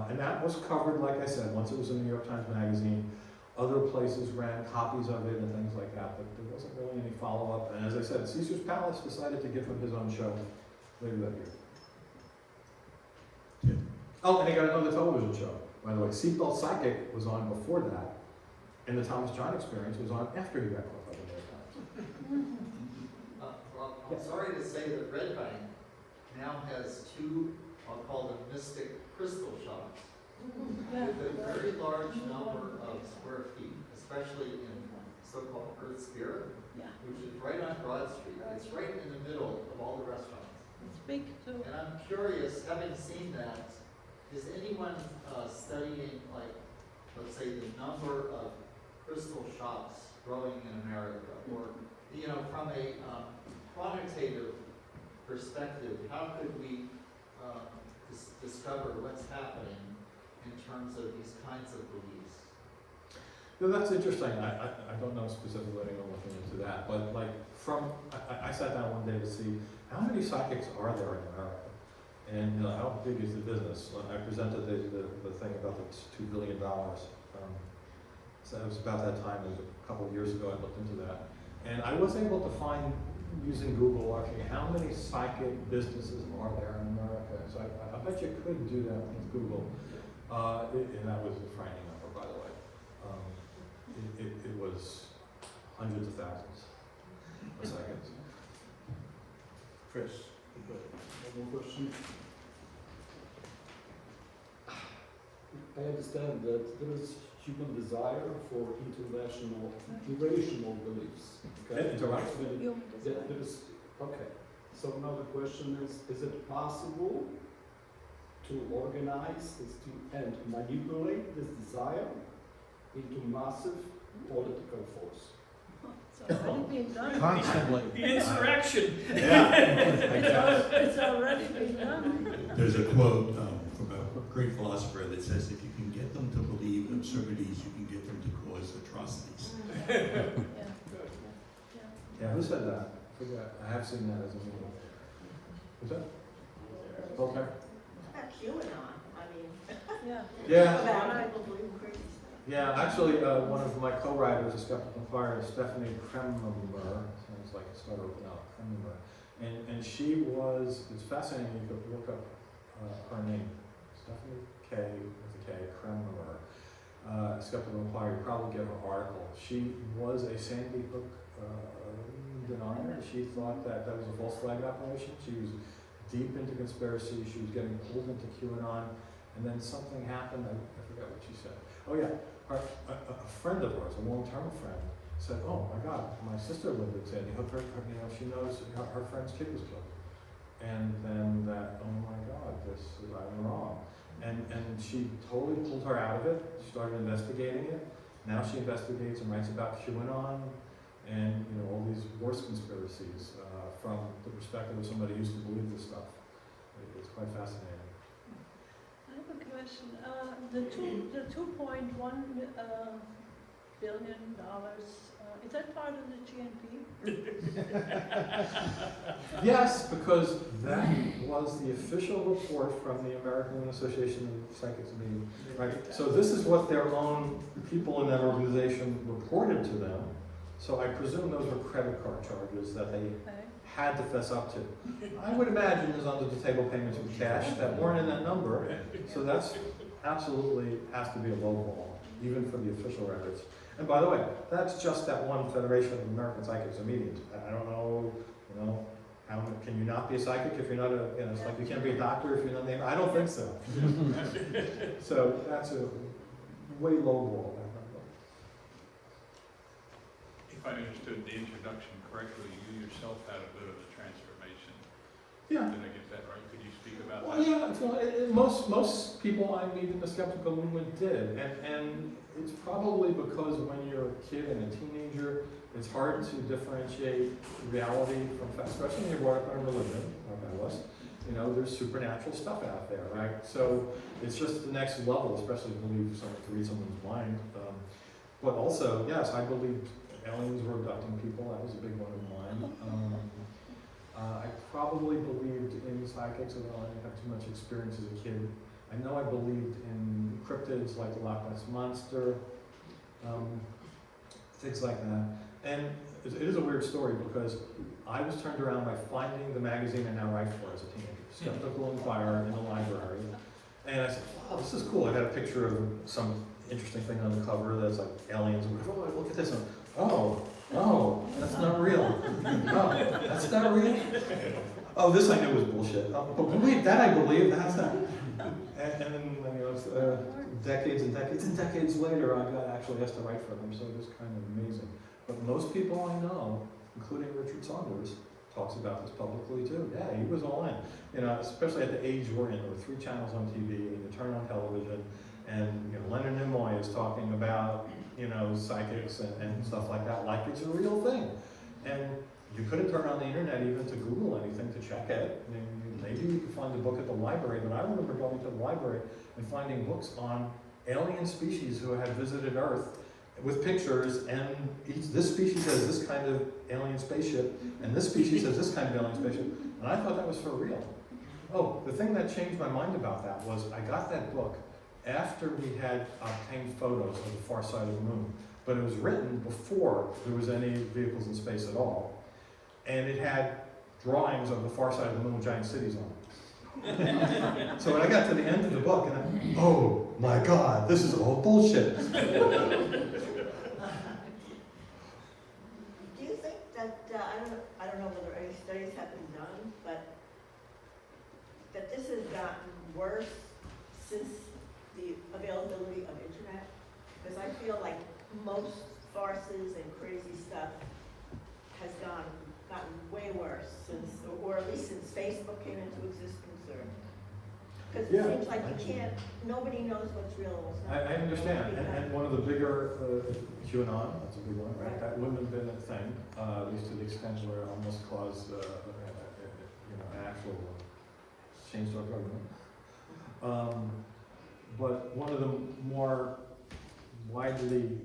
And that was covered, like I said, once it was in the New York Times Magazine. Other places ran copies of it and things like that, but there wasn't really any follow-up. And as I said, Caesar's Palace decided to give him his own show later that year. Yeah. Oh, and he got another television show, by the way. Seatbelt Psychic was on before that, and the Thomas John Experience was on after he got caught by the New York Times. Well, I'm sorry to say that Red Bank now has two, I'll call them mystic crystal shops, Yeah. with a very large number of square feet, especially in so-called Earth Spirit, Yeah, which is right on Broad Street. It's right in the middle of all the restaurants. it's big too. And I'm curious, having seen that, is anyone studying, like, let's say, the number of crystal shops growing in America? Or, you know, from a quantitative perspective, how could we discover what's happening in terms of these kinds of beliefs? No, that's interesting. I don't know specifically anyone looking into that, but like I sat down one day to see how many psychics are there in America, and how big is the business. I presented the thing about the $2 billion. So it was about that time, it was a couple of years ago, I looked into that. And I was able to find, using Google, actually, how many psychic businesses are there in America. So I bet you could do that with Google. And that was a frightening number, by the way. It was hundreds of thousands of psychics. Chris? One more question. I understand that there is human desire for irrational beliefs. Okay? Interactive. Human There design. is, okay. So now the question is it possible to organize and manipulate this desire into massive political force? It's already been done. Constantly. Insurrection. It's already been done. There's a quote from a great philosopher that says, if you can get them to believe absurdities, you can get them to cause atrocities. Yeah. Yeah, who said that? I forgot. I have seen that as a movie. Who's that? Voltaire? QAnon, I mean. Yeah. Yeah. About people doing crazy stuff. Yeah, actually, one of my co-writers, a skeptical inquirer, Stephanie Kremmer, sounds like a starter, no, Kremmer. And she was, it's fascinating, you could look up her name, Stephanie K, with a K, Kremmer, skeptical inquirer, you probably get her article. She was a Sandy Hook denier. She thought that was a false flag operation. She was deep into conspiracy, she was getting pulled into QAnon, and then something happened, I forgot what she said. Oh yeah, a friend of ours, a long-term friend, said, oh my God, my sister lived in Sandy Hook, she knows her friend's kid was killed. And then that, oh my God, I'm wrong. And she totally pulled her out of it, she started investigating it. Now she investigates and writes about QAnon and all these worse conspiracies from the perspective of somebody who used to believe this stuff. It's quite fascinating. I have a question. The $2.1 billion, is that part of the GNP? Yes, because that was the official report from the American Association of Psychics meeting, right? So this is what their own people in that organization reported to them, So I presume those were credit card charges that they Okay. had to fess up to. I would imagine there's under the table payments with cash that weren't in that number, so that's absolutely has to be a low ball, even for the official records. And by the way, that's just that one Federation of American Psychics and Mediums. I don't know, how can you not be a psychic if you're not it's like you can't be a doctor if you're not named. I don't think so. So that's a way low ball. If I understood the introduction correctly, you yourself had a bit of a transformation. Yeah. Did I get that right? Could you speak about Well, that? yeah, most people I meet in the skeptical movement did, and it's probably because when you're a kid and a teenager, it's hard to differentiate reality from fact, especially when you're brought up in a religion, like I was. There's supernatural stuff out there, right? So it's just the next level, especially to read someone's mind. But also, yes, I believed aliens were abducting people. That was a big one of mine. I probably believed in psychics, although I didn't have too much experience as a kid. I know I believed in cryptids like the Loch Ness Monster, things like that. And it is a weird story because I was turned around by finding the magazine I now write for as a teenager, Skeptical Inquirer, in the library. And I said, wow, this is cool. I got a picture of some interesting thing on the cover that's like aliens. Oh, look at this one. Oh, that's not real. Oh, that's not real. Oh, this I knew was bullshit. But wait, that I believe, that's not. And then, decades and decades later, I got actually asked to write for them, so it was kind of amazing. But most people I know, including Richard Saunders, talks about this publicly too. Yeah, he was all in. Especially at the age we're in, there were 3 channels on TV, and you turn on television, and Leonard Nimoy is talking about psychics and stuff like that, like it's a real thing. And you couldn't turn on the internet even to Google anything to check it. I mean, maybe you could find a book at the library, but I remember going to the library and finding books on alien species who had visited Earth with pictures, and this species has this kind of alien spaceship, and this species has this kind of alien spaceship, and I thought that was for real. Oh, the thing that changed my mind about that was I got that book after we had obtained photos of the far side of the moon, but it was written before there was any vehicles in space at all, and it had drawings of the far side of the moon with giant cities on it. So when I got to the end of the book, and oh my God, this is all bullshit. Do you think that, I don't know whether any studies have been done, but that this has gotten worse since the availability of internet? Because I feel like most farces and crazy stuff has gotten way worse since, or at least since Facebook came into existence, because it seems like nobody knows what's real and what's not. I understand, and one of the bigger, QAnon, that's a big one, right? That wouldn't have been a thing, at least to the extent where it almost caused, an actual change to our government. But one of the more widely,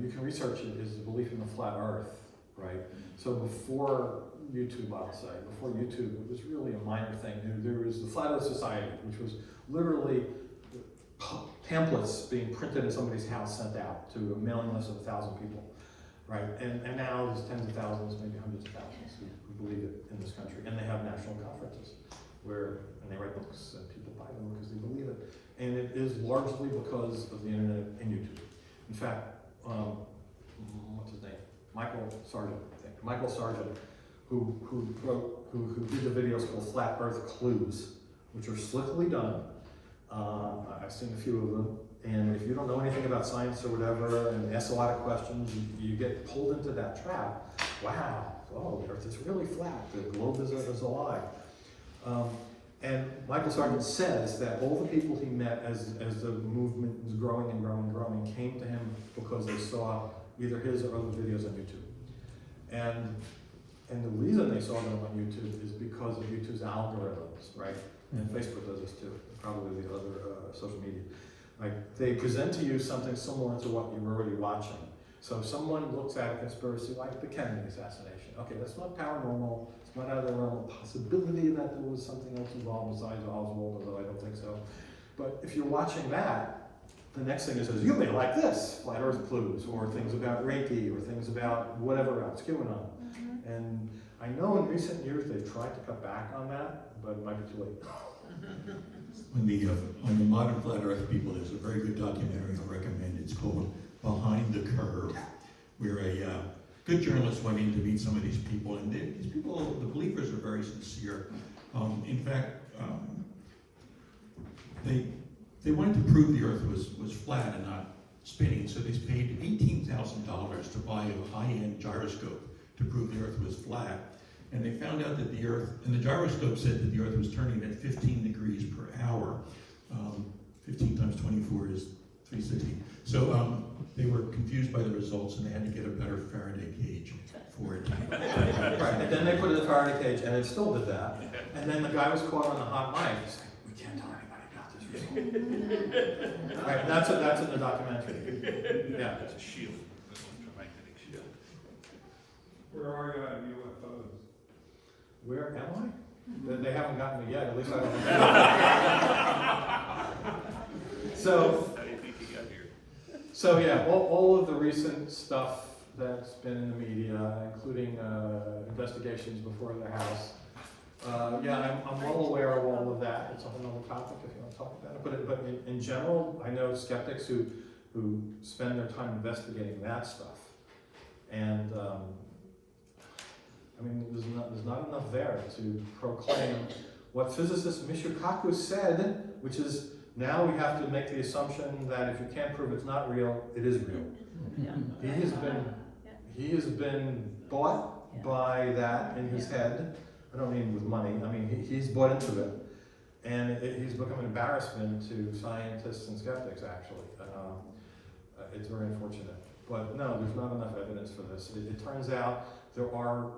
you can research it, is the belief in the flat Earth, right? So before YouTube, I'll say, before YouTube, it was really a minor thing. There was the Flat Earth Society, which was literally pamphlets being printed in somebody's house, sent out to a mailing list of 1,000 people, right? And now there's tens of thousands, maybe hundreds of thousands who believe it in this country. And they have national conferences and they write books and people buy them because they believe it. And it is largely because of the internet and YouTube. In fact, what's his name? Michael Sargent, who did the videos called Flat Earth Clues, which are slickly done. I've seen a few of them, and if you don't know anything about science or whatever, and ask a lot of questions, you get pulled into that trap. Wow, the Earth is really flat, the globe is a lie. And Michael Sargent says that all the people he met as the movement was growing and growing and growing came to him because they saw either his or other videos on YouTube. And the reason they saw them on YouTube is because of YouTube's algorithms, right? And Facebook does this too, probably the other social media. Like, they present to you something similar to what you're already watching. So if someone looks at a conspiracy like the Kennedy assassination, okay, that's not paranormal, it's not out of the realm of possibility that there was something else involved besides Oswald, although I don't think so. But if you're watching that, the next thing it says, you may like this, flat earth clues, or things about Reiki, or things about whatever else, QAnon. And I know in recent years they've tried to cut back on that, but it might be too late. On the modern flat earth people, there's a very good documentary I recommend. It's called Behind the Curve, where a good journalist went in to meet some of these people, and these people, the believers, are very sincere. In fact, they wanted to prove the earth was flat and not spinning, so they paid $18,000 to buy a high-end gyroscope to prove the earth was flat. And they found out that the earth, and the gyroscope said that the earth was turning at 15 degrees per hour. 15 times 24 is 360. So they were confused by the results, and they had to get a better Faraday cage for it. Right, and then they put it in the Faraday cage, and it still did that. And then the guy was caught on the hot mic. He's like, we can't tell anybody about this result. Right, that's in the documentary. Yeah. It's a shield, an electromagnetic shield. Where are you at UFOs? Where am I? They haven't gotten me yet, at least I don't. So, How do you think you got here? so yeah, all of the recent stuff that's been in the media, including investigations before the House. Yeah, I'm well aware of all of that. It's a whole other topic if you want to talk about it. But in general, I know skeptics who spend their time investigating that stuff. And I mean, there's not enough there to proclaim what physicist Michio said, which is now we have to make the assumption that if you can't prove it's not real, it is real. He has been bought by that in his head. I don't mean with money. I mean he's bought into it, and he's become an embarrassment to scientists and skeptics. Actually, it's very unfortunate. But no, there's not enough evidence for this. It turns out there are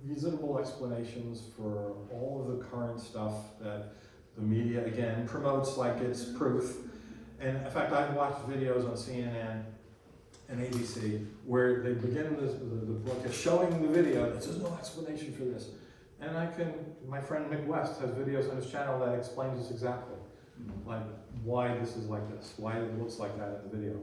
reasonable explanations for all of the current stuff that the media, again, promotes like it's proof. And in fact, I've watched videos on CNN and ABC where they begin the broadcast showing the video that says no explanation for this. And my friend Mick West has videos on his channel that explains this exactly. Like why this is like this, why it looks like that in the video.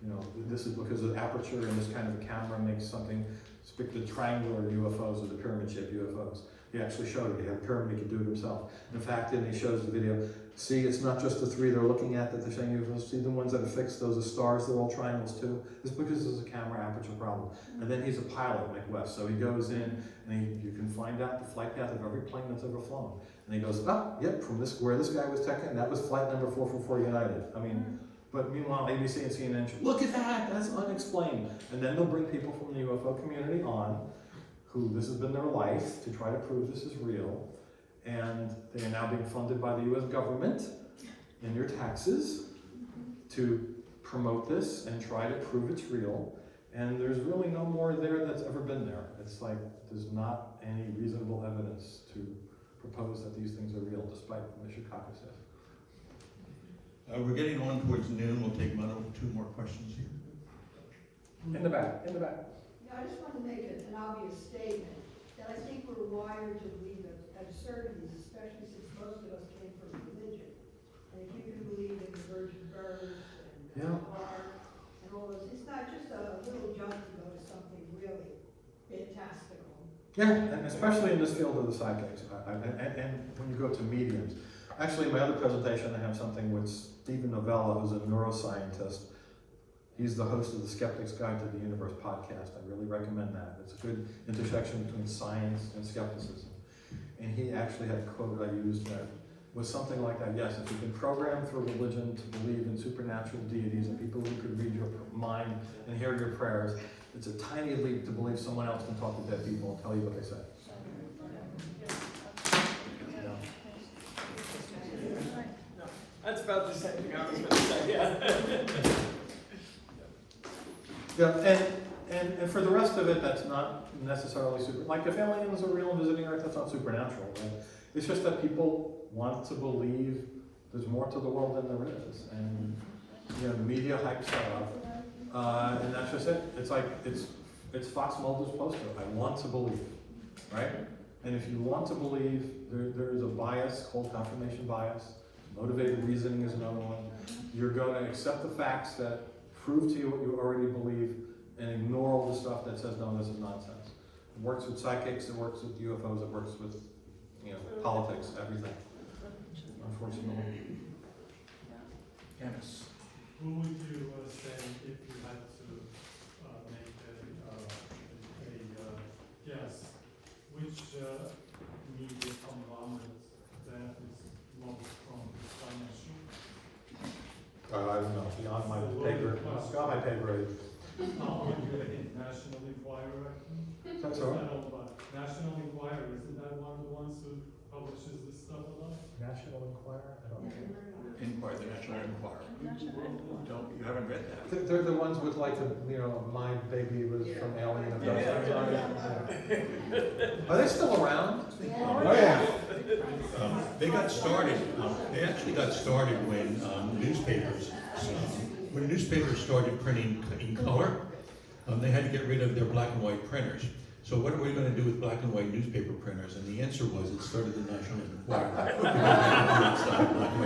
You know, this is because the aperture in this kind of a camera makes something, speak the triangular UFOs or the pyramid-shaped UFOs. He actually showed it. He had a pyramid, he could do it himself. In fact, then he shows the video. See, it's not just the three they're looking at that they're showing UFOs. See the ones that are fixed, those are stars, they're all triangles too. It's because there's a camera aperture problem. And then he's a pilot, Mick West, so he goes in and you can find out the flight path of every plane that's ever flown. And he goes, oh, yep, from where this guy was taken, that was flight number 444 United. I mean, but meanwhile, ABC and CNN, look at that, that's unexplained. And then they'll bring people from the UFO community on, who this has been their life, to try to prove this is real. And they are now being funded by the US government in your taxes to promote this and try to prove it's real. And there's really no more there that's ever been there. It's like there's not any reasonable evidence to propose that these things are real, despite what Mr. Kaka says. We're getting on towards noon. We'll take 1 or 2 more questions here. In the back, in the back. Yeah, I just want to make an obvious statement that I think we're wired to believe absurdities, especially since most of us came from religion. And if you can believe in the virgin birth and art and all those, it's not just a little jump to go to something really fantastical. Yeah, and especially in this field of the psychics, and when you go to mediums. Actually, in my other presentation, I have something with Stephen Novella, who's a neuroscientist. He's the host of the Skeptic's Guide to the Universe podcast. I really recommend that. It's a good intersection between science and skepticism. And he actually had a quote I used that was something like that. Yes, if you can program through religion to believe in supernatural deities and people who could read your mind and hear your prayers, it's a tiny leap to believe someone else can talk to dead people and tell you what they say. That's about the same thing I was going to say, yeah. Yeah, and for the rest of it, that's not necessarily super. Like if aliens are real and visiting Earth, that's not supernatural. Right? It's just that people want to believe there's more to the world than there is, and you know the media hypes that up, and that's just it. It's like it's Fox Mulder's poster. I want to believe, right? And if you want to believe, there is a bias called confirmation bias. Motivated reasoning is another one. You're going to accept the facts that prove to you what you already believe and ignore all the stuff that says, no, this is nonsense. It works with psychics, it works with UFOs, it works with, politics, everything, unfortunately. Yes. Who would you say if you had to make a guess, which media conglomerate that is most from financial? I don't know, beyond my paper, beyond my pay grade. National Enquirer, I think. That's all right. National Enquirer, isn't that one of the ones who publishes this stuff a lot? National Enquirer? I don't know. Inquire, the National Enquirer. You haven't read that? They're the ones with like my baby was from Alien Abductions on it. Are they still around? Oh, yeah. They got started, they actually got started when newspapers started printing in color. They had to get rid of their black and white printers. So what are we going to do with black and white newspaper printers? And the answer was it started the National Enquirer.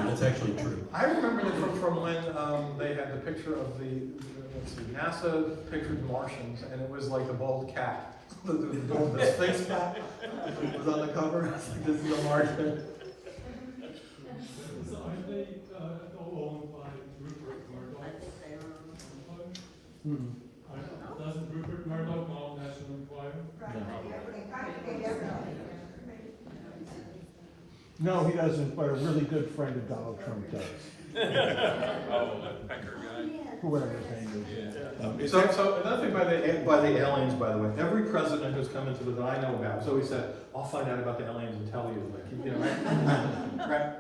That's actually true. I remember them from when they had the picture of NASA pictured Martians, and it was like the bald cat. The Sphinx cat was on the cover. It's like, this is a Martian. So are they all owned by Rupert Murdoch? Doesn't Rupert Murdoch own National Enquirer? No, he doesn't, but a really good friend of Donald Trump does. Oh, that Pecker guy? Whoever his name is. So another thing by the aliens, by the way, every president who's come into that I know about has always said, "I'll find out about the aliens and tell you." Like, right?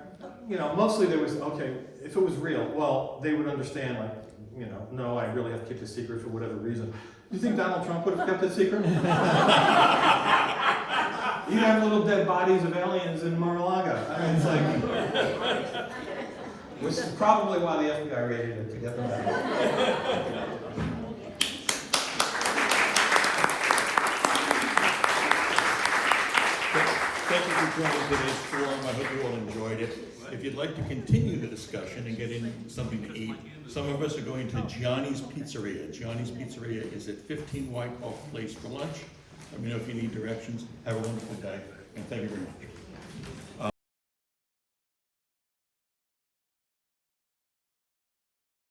Mostly there was if it was real, well, they would understand. Like, no, I really have to keep the secret for whatever reason. You think Donald Trump would have kept it secret? You have little dead bodies of aliens in Mar-a-Lago. I mean, it's like, which is probably why the FBI raided it, to get them out. Thank you for joining today's forum. I hope you all enjoyed it. If you'd like to continue the discussion and get in something to eat, some of us are going to Gianni's Pizzeria. Gianni's Pizzeria is at 15 Whitehall Place for lunch. Let me know if you need directions. Have a wonderful day, and thank you very much.